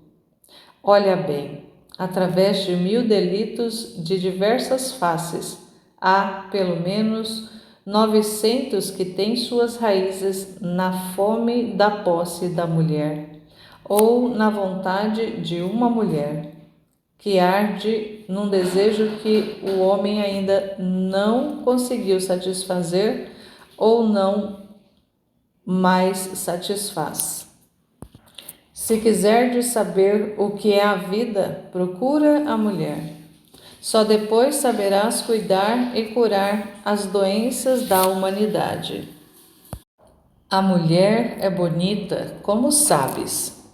Olha bem, através de 1000 delitos de diversas faces, há pelo menos 900 que têm suas raízes na fome da posse da mulher, ou na vontade de uma mulher, que arde num desejo que o homem ainda não conseguiu satisfazer ou não mais satisfaz. Se quiserdes saber o que é a vida, procura a mulher. Só depois saberás cuidar e curar as doenças da humanidade. A mulher é bonita, como sabes.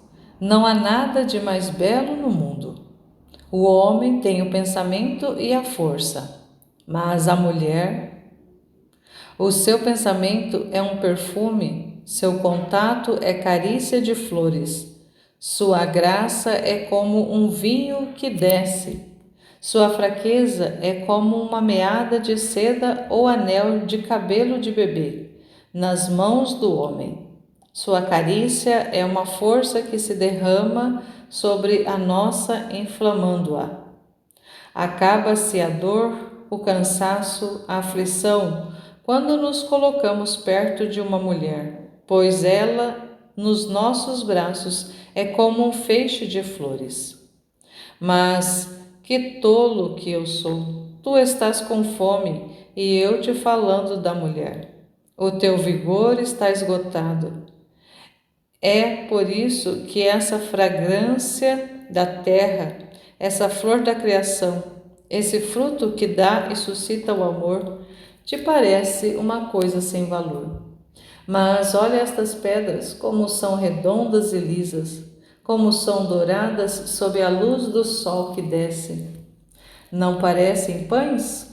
Não há nada de mais belo no mundo. O homem tem o pensamento e a força, mas a mulher, o seu pensamento é um perfume, seu contato é carícia de flores, sua graça é como um vinho que desce, sua fraqueza é como uma meada de seda ou anel de cabelo de bebê nas mãos do homem. Sua carícia é uma força que se derrama sobre a nossa, inflamando-a. Acaba-se a dor, o cansaço, a aflição, quando nos colocamos perto de uma mulher, pois ela, nos nossos braços, é como um feixe de flores. Mas que tolo que eu sou! Tu estás com fome e eu te falando da mulher. O teu vigor está esgotado. É por isso que essa fragrância da terra, essa flor da criação, esse fruto que dá e suscita o amor, te parece uma coisa sem valor. Mas olha estas pedras, como são redondas e lisas, como são douradas sob a luz do sol que desce. Não parecem pães?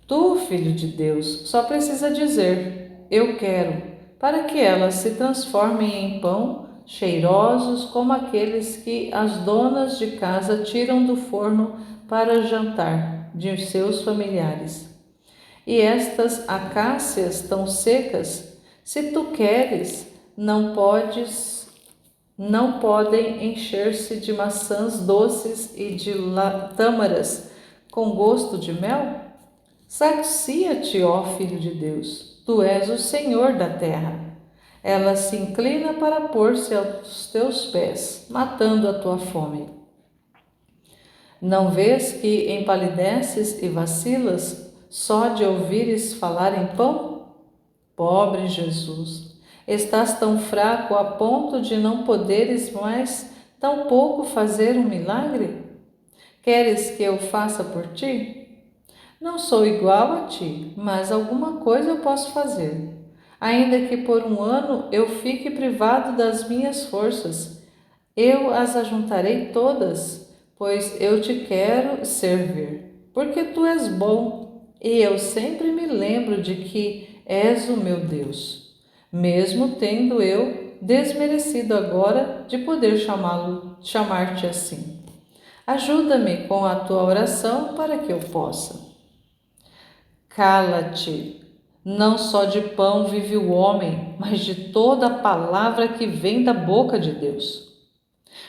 Tu, filho de Deus, só precisa dizer: eu quero, para que elas se transformem em pão, cheirosos como aqueles que as donas de casa tiram do forno para jantar de seus familiares. E estas acácias tão secas, se tu queres, não podem encher-se de maçãs doces e de tâmaras com gosto de mel? Sacia-te, ó Filho de Deus, tu és o Senhor da terra. Ela se inclina para pôr-se aos teus pés, matando a tua fome. Não vês que empalideces e vacilas só de ouvires falar em pão? Pobre Jesus, estás tão fraco a ponto de não poderes mais tampouco fazer um milagre? Queres que eu faça por ti? Não sou igual a ti, mas alguma coisa eu posso fazer. Ainda que por um ano eu fique privado das minhas forças, eu as ajuntarei todas, pois eu te quero servir. Porque tu és bom, e eu sempre me lembro de que és o meu Deus, mesmo tendo eu desmerecido agora de poder chamar-te assim. Ajuda-me com a tua oração para que eu possa. Cala-te, não só de pão vive o homem, mas de toda a palavra que vem da boca de Deus.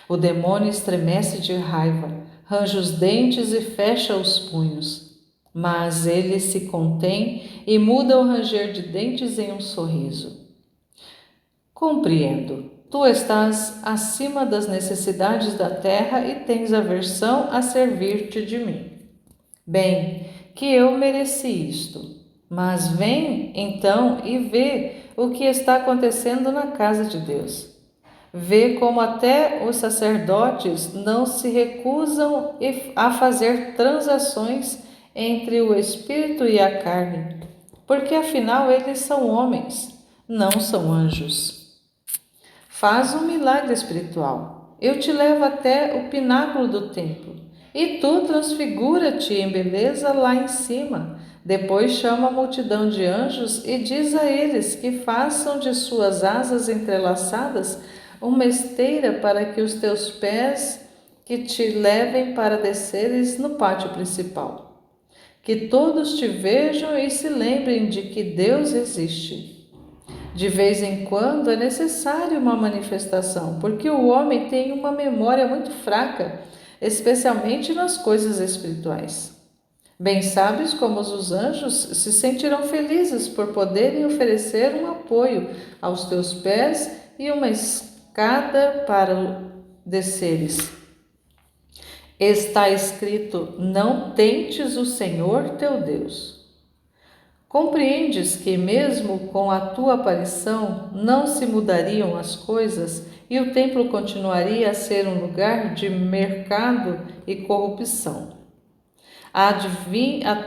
O demônio estremece de raiva, range os dentes e fecha os punhos, mas ele se contém e muda o ranger de dentes em um sorriso. Compreendo. Tu estás acima das necessidades da terra e tens aversão a servir-te de mim. Bem, que eu mereci isto. Mas vem então e vê o que está acontecendo na casa de Deus. Vê como até os sacerdotes não se recusam a fazer transações entre o espírito e a carne, porque afinal eles são homens, não são anjos. Faz um milagre espiritual. Eu te levo até o pináculo do templo, e tu transfigura-te em beleza lá em cima. Depois chama a multidão de anjos e diz a eles que façam de suas asas entrelaçadas uma esteira para que os teus pés que te levem para desceres no pátio principal. Que todos te vejam e se lembrem de que Deus existe. De vez em quando é necessário uma manifestação, porque o homem tem uma memória muito fraca, especialmente nas coisas espirituais. Bem sabes como os anjos se sentirão felizes por poderem oferecer um apoio aos teus pés e uma escada para desceres. Está escrito: não tentes o Senhor teu Deus. Compreendes que, mesmo com a tua aparição, não se mudariam as coisas e o templo continuaria a ser um lugar de mercado e corrupção. A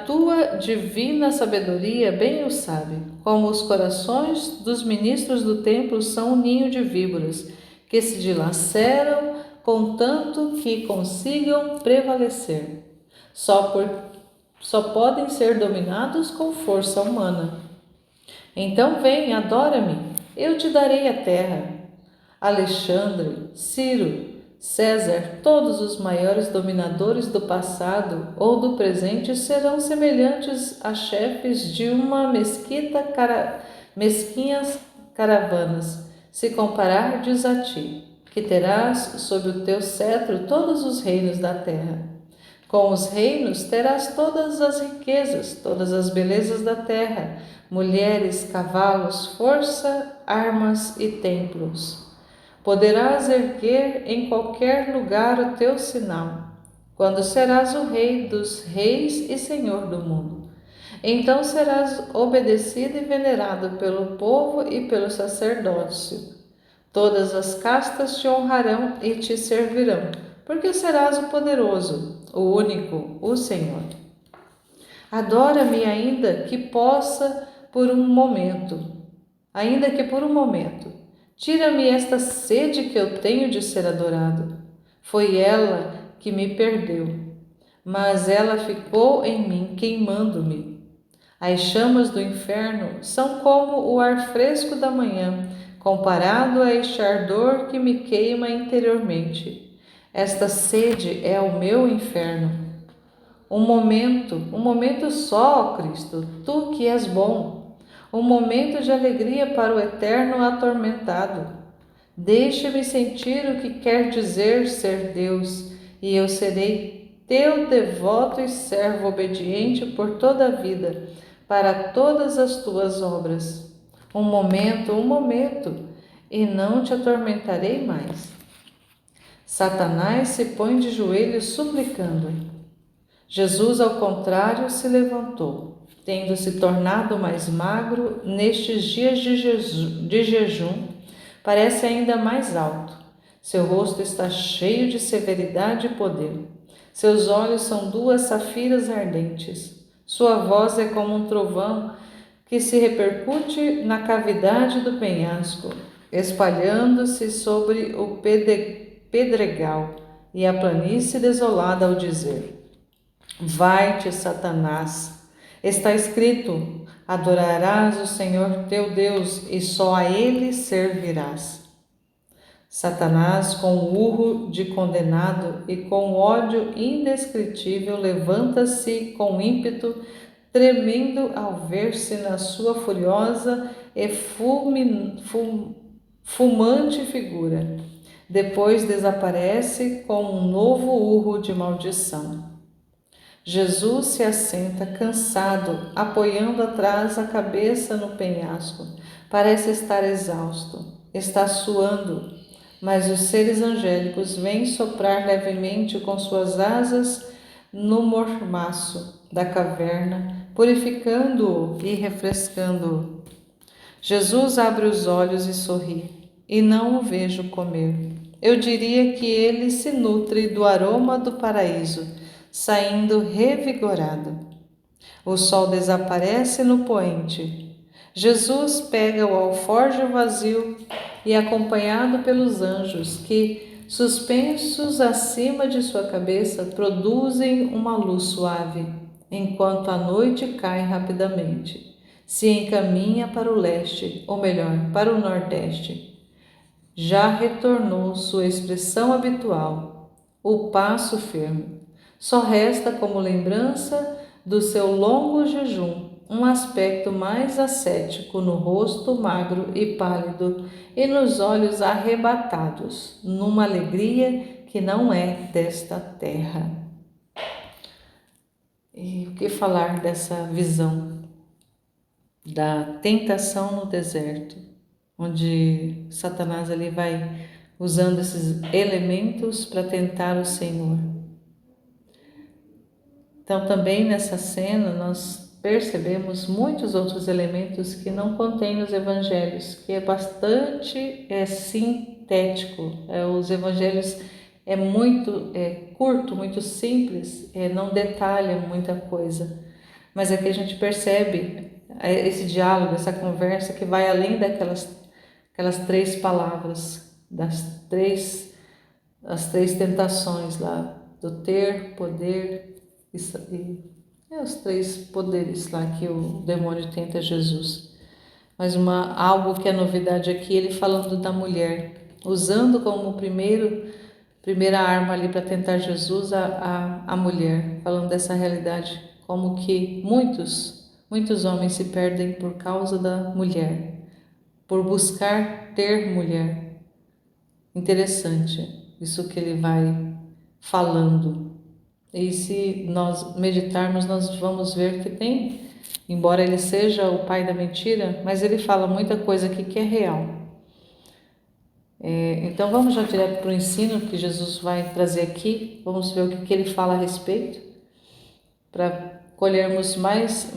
tua divina sabedoria bem o sabe, como os corações dos ministros do templo são um ninho de víboras, que se dilaceram contanto que consigam prevalecer. Só podem ser dominados com força humana. Então vem, adora-me, eu te darei a terra. Alexandre, Ciro, César, todos os maiores dominadores do passado ou do presente serão semelhantes a chefes de uma mesquinhas caravanas, se comparardes a ti, que terás sob o teu cetro todos os reinos da terra. Com os reinos terás todas as riquezas, todas as belezas da terra, mulheres, cavalos, força, armas e templos. Poderás erguer em qualquer lugar o teu sinal, quando serás o rei dos reis e senhor do mundo. Então serás obedecido e venerado pelo povo e pelo sacerdócio. Todas as castas te honrarão e te servirão, porque serás o poderoso, o único, o Senhor. Adora-me ainda que por um momento. Tira-me esta sede que eu tenho de ser adorado. Foi ela que me perdeu, mas ela ficou em mim, queimando-me. As chamas do inferno são como o ar fresco da manhã, comparado a este ardor que me queima interiormente. Esta sede é o meu inferno. Um momento só, ó Cristo, tu que és bom. Um momento de alegria para o eterno atormentado. Deixa-me sentir o que quer dizer ser Deus, e eu serei teu devoto e servo obediente por toda a vida, para todas as tuas obras. Um momento, e não te atormentarei mais. Satanás se põe de joelhos suplicando. Jesus, ao contrário, se levantou. Tendo se tornado mais magro, nestes dias de jejum, parece ainda mais alto. Seu rosto está cheio de severidade e poder. Seus olhos são duas safiras ardentes. Sua voz é como um trovão que se repercute na cavidade do penhasco, espalhando-se sobre o pedregal e a planície desolada ao dizer: Vai-te, Satanás! Está escrito: adorarás o Senhor teu Deus e só a Ele servirás. Satanás, com o urro de condenado e com ódio indescritível, levanta-se com ímpeto, tremendo ao ver-se na sua furiosa e fumante figura. Depois desaparece com um novo urro de maldição. Jesus se assenta cansado, apoiando atrás a cabeça no penhasco. Parece estar exausto, está suando, mas os seres angélicos vêm soprar levemente com suas asas no mormaço da caverna, purificando-o e refrescando-o. Jesus abre os olhos e sorri, e não o vejo comer. Eu diria que ele se nutre do aroma do paraíso, saindo revigorado. O sol desaparece no poente. Jesus pega o alforje vazio e, acompanhado pelos anjos que suspensos acima de sua cabeça, produzem uma luz suave, enquanto a noite cai rapidamente. Se encaminha para o leste, ou melhor, para o nordeste. Já retornou sua expressão habitual, o passo firme. Só resta como lembrança do seu longo jejum um aspecto mais ascético no rosto magro e pálido e nos olhos arrebatados, numa alegria que não é desta terra. E o que falar dessa visão da tentação no deserto, onde Satanás ali vai usando esses elementos para tentar o Senhor. Então também nessa cena nós percebemos muitos outros elementos que não contém nos evangelhos, que é bastante sintético. Os evangelhos é muito curto, muito simples, não detalha muita coisa. Mas aqui a gente percebe esse diálogo, essa conversa que vai além daquelas 3 palavras, as três tentações lá, do ter, poder e os 3 poderes lá que o demônio tenta Jesus. Mas algo que é novidade aqui, ele falando da mulher, usando como primeira arma ali para tentar Jesus a mulher, falando dessa realidade, como que muitos homens se perdem por causa da mulher, por buscar ter mulher. Interessante isso que ele vai falando. E se nós meditarmos, nós vamos ver que tem, embora ele seja o pai da mentira, mas ele fala muita coisa aqui que é real. Então vamos já direto para o ensino que Jesus vai trazer aqui. Vamos ver o que ele fala a respeito, para colhermos mais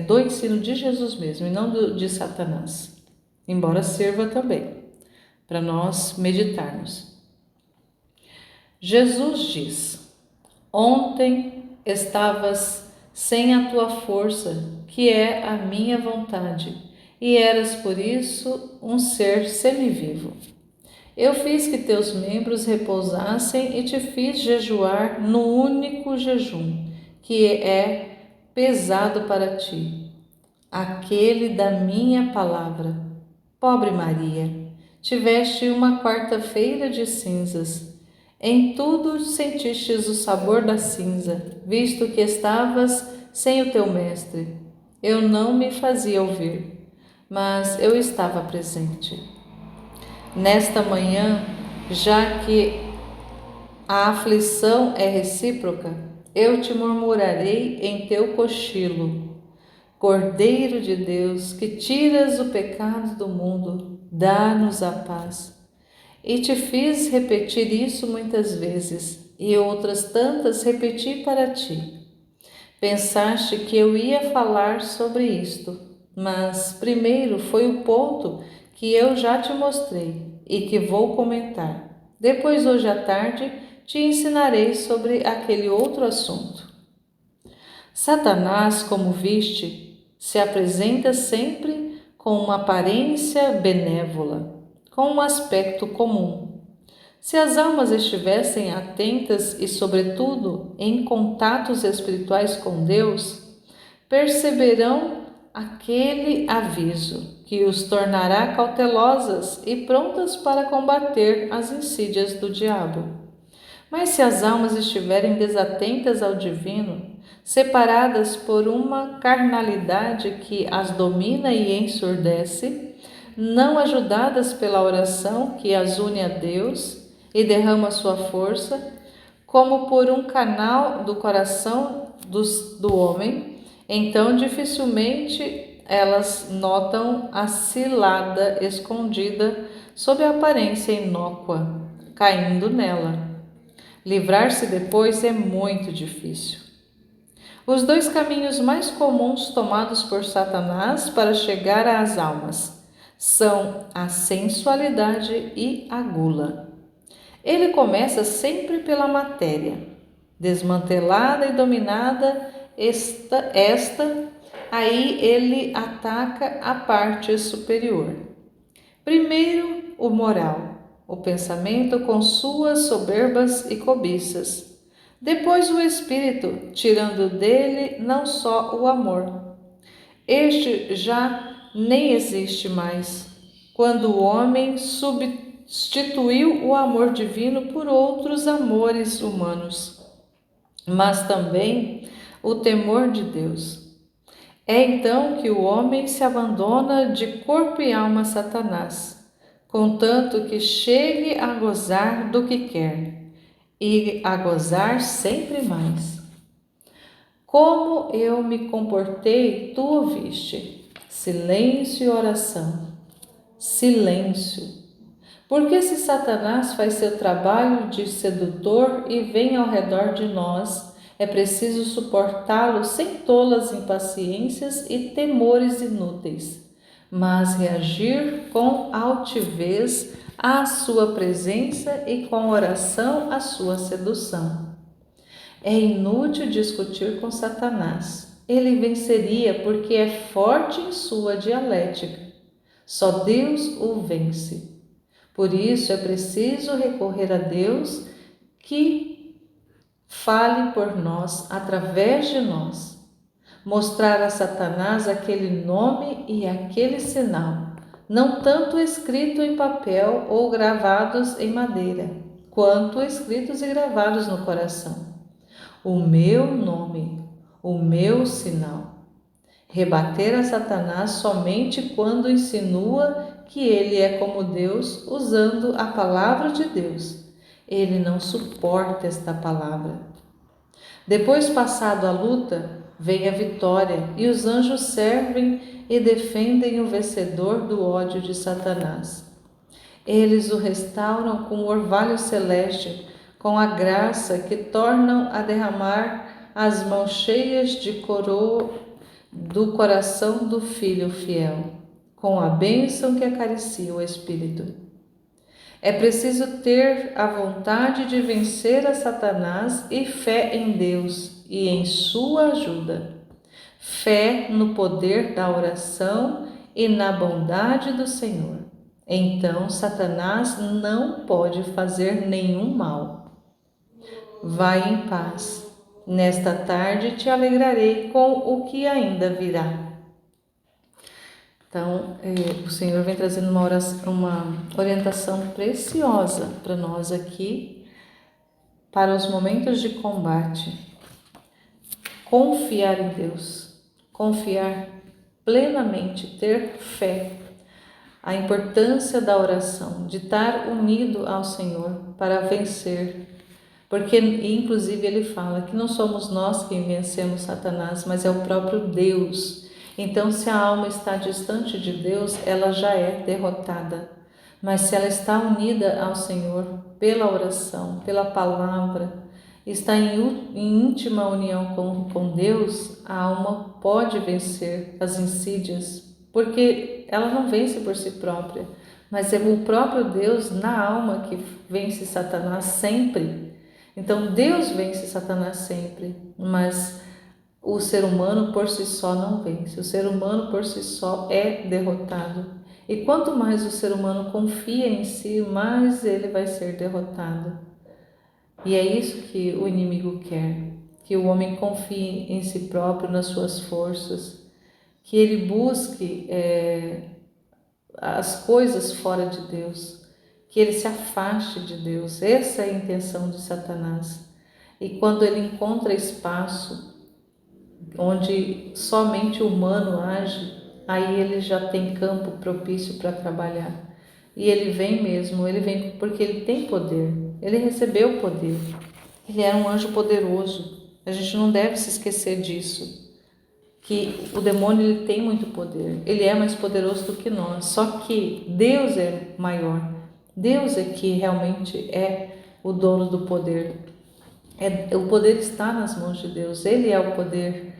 do ensino de Jesus mesmo, e não de Satanás, embora sirva também para nós meditarmos. Jesus diz: ontem estavas sem a tua força, que é a minha vontade, e eras por isso um ser semivivo. Eu fiz que teus membros repousassem e te fiz jejuar no único jejum, que é pesado para ti, aquele da minha palavra. Pobre Maria, tiveste uma quarta-feira de cinzas. Em tudo sentistes o sabor da cinza, visto que estavas sem o teu mestre. Eu não me fazia ouvir, mas eu estava presente. Nesta manhã, já que a aflição é recíproca, eu te murmurarei em teu cochilo. Cordeiro de Deus, que tiras o pecado do mundo, dá-nos a paz. E te fiz repetir isso muitas vezes, e outras tantas repeti para ti. Pensaste que eu ia falar sobre isto, mas primeiro foi o ponto que eu já te mostrei e que vou comentar. Depois, hoje à tarde, te ensinarei sobre aquele outro assunto. Satanás, como viste, se apresenta sempre com uma aparência benévola, com um aspecto comum. Se as almas estivessem atentas e, sobretudo, em contatos espirituais com Deus, perceberão aquele aviso que os tornará cautelosas e prontas para combater as insídias do diabo. Mas se as almas estiverem desatentas ao divino, separadas por uma carnalidade que as domina e ensurdece, não ajudadas pela oração que as une a Deus e derrama sua força, como por um canal do coração do homem, então dificilmente elas notam a cilada escondida sob a aparência inócua, caindo nela. Livrar-se depois é muito difícil. Os 2 caminhos mais comuns tomados por Satanás para chegar às almas são a sensualidade e a gula. Ele começa sempre pela matéria. Desmantelada e dominada aí ele ataca a parte superior. Primeiro, o moral, o pensamento com suas soberbas e cobiças. Depois o espírito, tirando dele não só o amor. Este já nem existe mais, quando o homem substituiu o amor divino por outros amores humanos, mas também o temor de Deus. É então que o homem se abandona de corpo e alma a Satanás, contanto que chegue a gozar do que quer, e a gozar sempre mais. Como eu me comportei, tu ouviste. Silêncio e oração. Silêncio. Porque se Satanás faz seu trabalho de sedutor e vem ao redor de nós, é preciso suportá-lo sem tolas impaciências e temores inúteis, mas reagir com altivez à sua presença e com oração à sua sedução. É inútil discutir com Satanás. Ele venceria porque é forte em sua dialética. Só Deus o vence. Por isso é preciso recorrer a Deus que fale por nós, através de nós. Mostrar a Satanás aquele nome e aquele sinal, não tanto escrito em papel ou gravados em madeira, quanto escritos e gravados no coração. O meu nome, o meu sinal. Rebater a Satanás somente quando insinua que ele é como Deus, usando a palavra de Deus. Ele não suporta esta palavra. Depois passado a luta, vem a vitória, e os anjos servem e defendem o vencedor do ódio de Satanás. Eles o restauram com o orvalho celeste, com a graça que tornam a derramar as mãos cheias de coroa do coração do Filho fiel, com a bênção que acaricia o Espírito. É preciso ter a vontade de vencer a Satanás e fé em Deus e em sua ajuda. Fé no poder da oração e na bondade do Senhor. Então Satanás não pode fazer nenhum mal. Vai em paz. Nesta tarde te alegrarei com o que ainda virá. Então, o Senhor vem trazendo uma orientação preciosa para nós aqui, para os momentos de combate. Confiar em Deus, confiar plenamente, ter fé. A importância da oração, de estar unido ao Senhor para vencer. Porque, inclusive, ele fala que não somos nós quem vencemos Satanás, mas é o próprio Deus. Então, se a alma está distante de Deus, ela já é derrotada. Mas se ela está unida ao Senhor pela oração, pela palavra, está em íntima união com Deus, a alma pode vencer as insídias, porque ela não vence por si própria, mas é o próprio Deus na alma que vence Satanás sempre. Então Deus vence Satanás sempre, mas o ser humano por si só não vence. O ser humano por si só é derrotado. E quanto mais o ser humano confia em si, mais ele vai ser derrotado. E é isso que o inimigo quer, que o homem confie em si próprio, nas suas forças, que ele busque as coisas fora de Deus, que ele se afaste de Deus. Essa é a intenção de Satanás. E quando ele encontra espaço onde somente o humano age, aí ele já tem campo propício para trabalhar. E ele vem mesmo, ele vem porque ele tem poder, ele recebeu poder. Ele era um anjo poderoso. A gente não deve se esquecer disso, que o demônio ele tem muito poder, ele é mais poderoso do que nós, só que Deus é maior. Deus é que realmente é o dono do poder. O poder está nas mãos de Deus, Ele é o poder.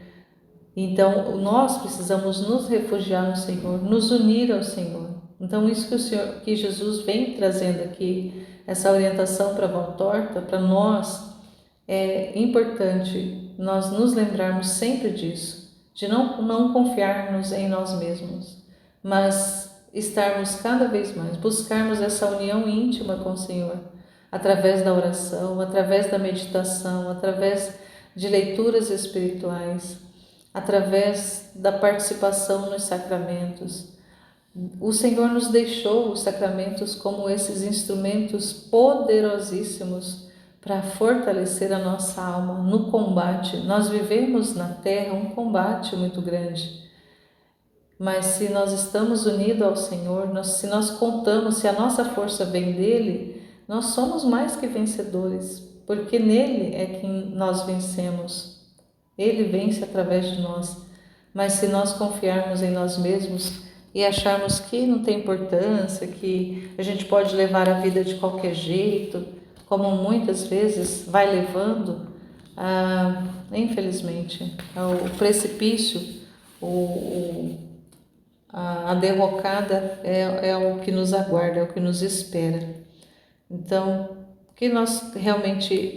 Então, nós precisamos nos refugiar no Senhor, nos unir ao Senhor. Então, isso que Jesus vem trazendo aqui, essa orientação para a Valtorta, para nós, é importante nós nos lembrarmos sempre disso, de não confiarmos em nós mesmos, mas estarmos cada vez mais, buscarmos essa união íntima com o Senhor, através da oração, através da meditação, através de leituras espirituais, através da participação nos sacramentos. O Senhor nos deixou os sacramentos como esses instrumentos poderosíssimos para fortalecer a nossa alma no combate. Nós vivemos na terra um combate muito grande, mas se nós estamos unidos ao Senhor, se nós contamos, se a nossa força vem dele, nós somos mais que vencedores, porque nele é que nós vencemos. Ele vence através de nós. Mas se nós confiarmos em nós mesmos e acharmos que não tem importância, que a gente pode levar a vida de qualquer jeito, como muitas vezes vai levando, infelizmente, ao precipício, a derrocada é o que nos aguarda, é o que nos espera. Então, que nós realmente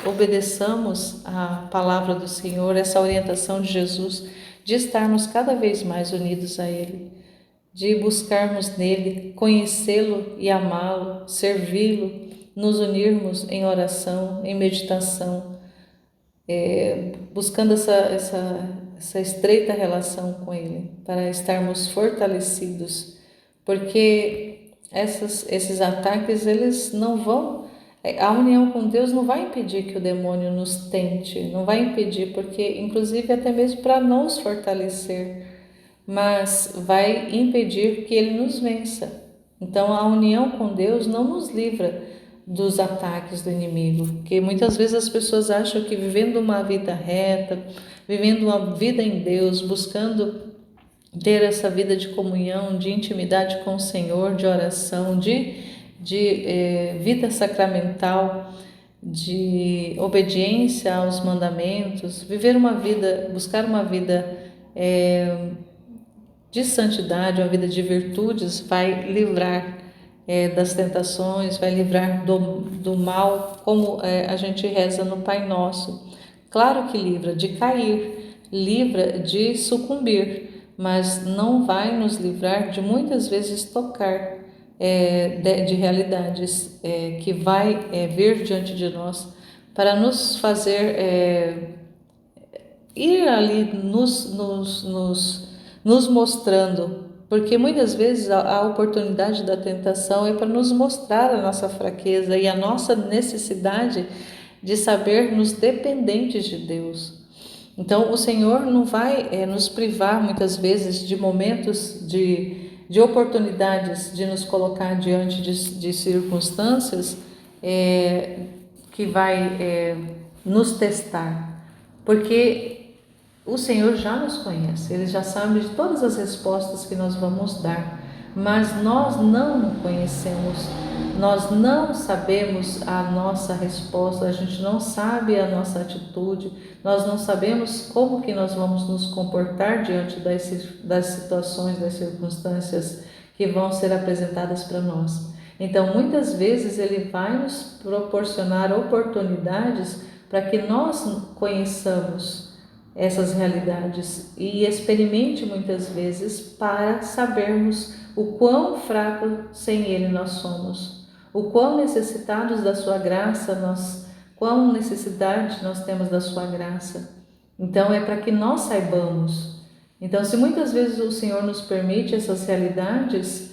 obedeçamos a palavra do Senhor, essa orientação de Jesus, de estarmos cada vez mais unidos a Ele, de buscarmos nele, conhecê-lo e amá-lo, servi-lo, nos unirmos em oração, em meditação, buscando essa estreita relação com Ele, para estarmos fortalecidos, porque esses ataques, eles não vão, a união com Deus não vai impedir que o demônio nos tente, não vai impedir, porque inclusive até mesmo para nos fortalecer, mas vai impedir que ele nos vença. Então a união com Deus não nos livra dos ataques do inimigo, porque muitas vezes as pessoas acham que vivendo uma vida reta, vivendo uma vida em Deus, buscando ter essa vida de comunhão, de intimidade com o Senhor, de oração, de vida sacramental, de obediência aos mandamentos, viver uma vida, buscar uma vida de santidade, uma vida de virtudes, vai livrar das tentações, vai livrar do mal, como a gente reza no Pai Nosso. Claro que livra de cair, livra de sucumbir, mas não vai nos livrar de muitas vezes tocar de realidades que vai vir diante de nós para nos fazer ir ali nos mostrando, porque muitas vezes a oportunidade da tentação é para nos mostrar a nossa fraqueza e a nossa necessidade de sabermos dependentes de Deus. Então o Senhor não vai nos privar muitas vezes de momentos, de oportunidades de nos colocar diante de circunstâncias que vai nos testar, porque o Senhor já nos conhece, Ele já sabe de todas as respostas que nós vamos dar, mas nós não conhecemos, nós não sabemos a nossa resposta, a gente não sabe a nossa atitude, nós não sabemos como que nós vamos nos comportar diante das situações, das circunstâncias que vão ser apresentadas para nós. Então, muitas vezes Ele vai nos proporcionar oportunidades para que nós conheçamos essas realidades e experimente muitas vezes para sabermos o quão fraco sem Ele nós somos, o quão necessitados da sua graça quão necessidade nós temos da sua graça. Então é para que nós saibamos. Então, se muitas vezes o Senhor nos permite essas realidades,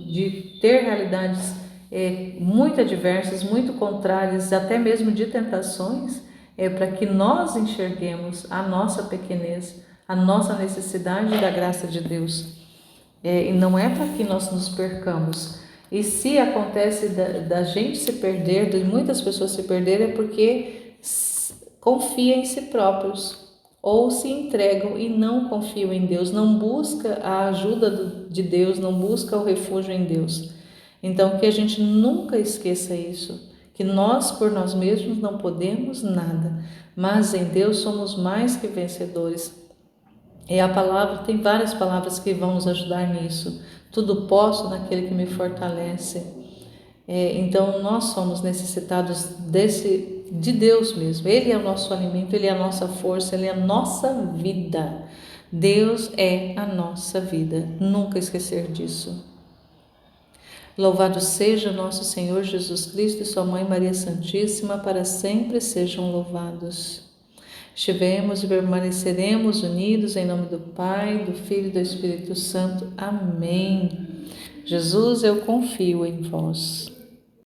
de ter realidades muito adversas, muito contrárias, até mesmo de tentações, para que nós enxerguemos a nossa pequenez, a nossa necessidade da graça de Deus. E não é para que nós nos percamos. E se acontece da gente se perder, de muitas pessoas se perderem, é porque confiam em si próprios, ou se entregam e não confiam em Deus, não busca a ajuda de Deus, não busca o refúgio em Deus. Então, que a gente nunca esqueça isso, que nós por nós mesmos não podemos nada, mas em Deus somos mais que vencedores. E a palavra, tem várias palavras que vão nos ajudar nisso. Tudo posso naquele que me fortalece. Então nós somos necessitados de Deus mesmo. Ele é o nosso alimento, Ele é a nossa força, Ele é a nossa vida. Deus é a nossa vida, nunca esquecer disso. Louvado seja nosso Senhor Jesus Cristo e sua Mãe Maria Santíssima, para sempre sejam louvados. Estivemos e permaneceremos unidos em nome do Pai, do Filho e do Espírito Santo. Amém. Jesus, eu confio em vós.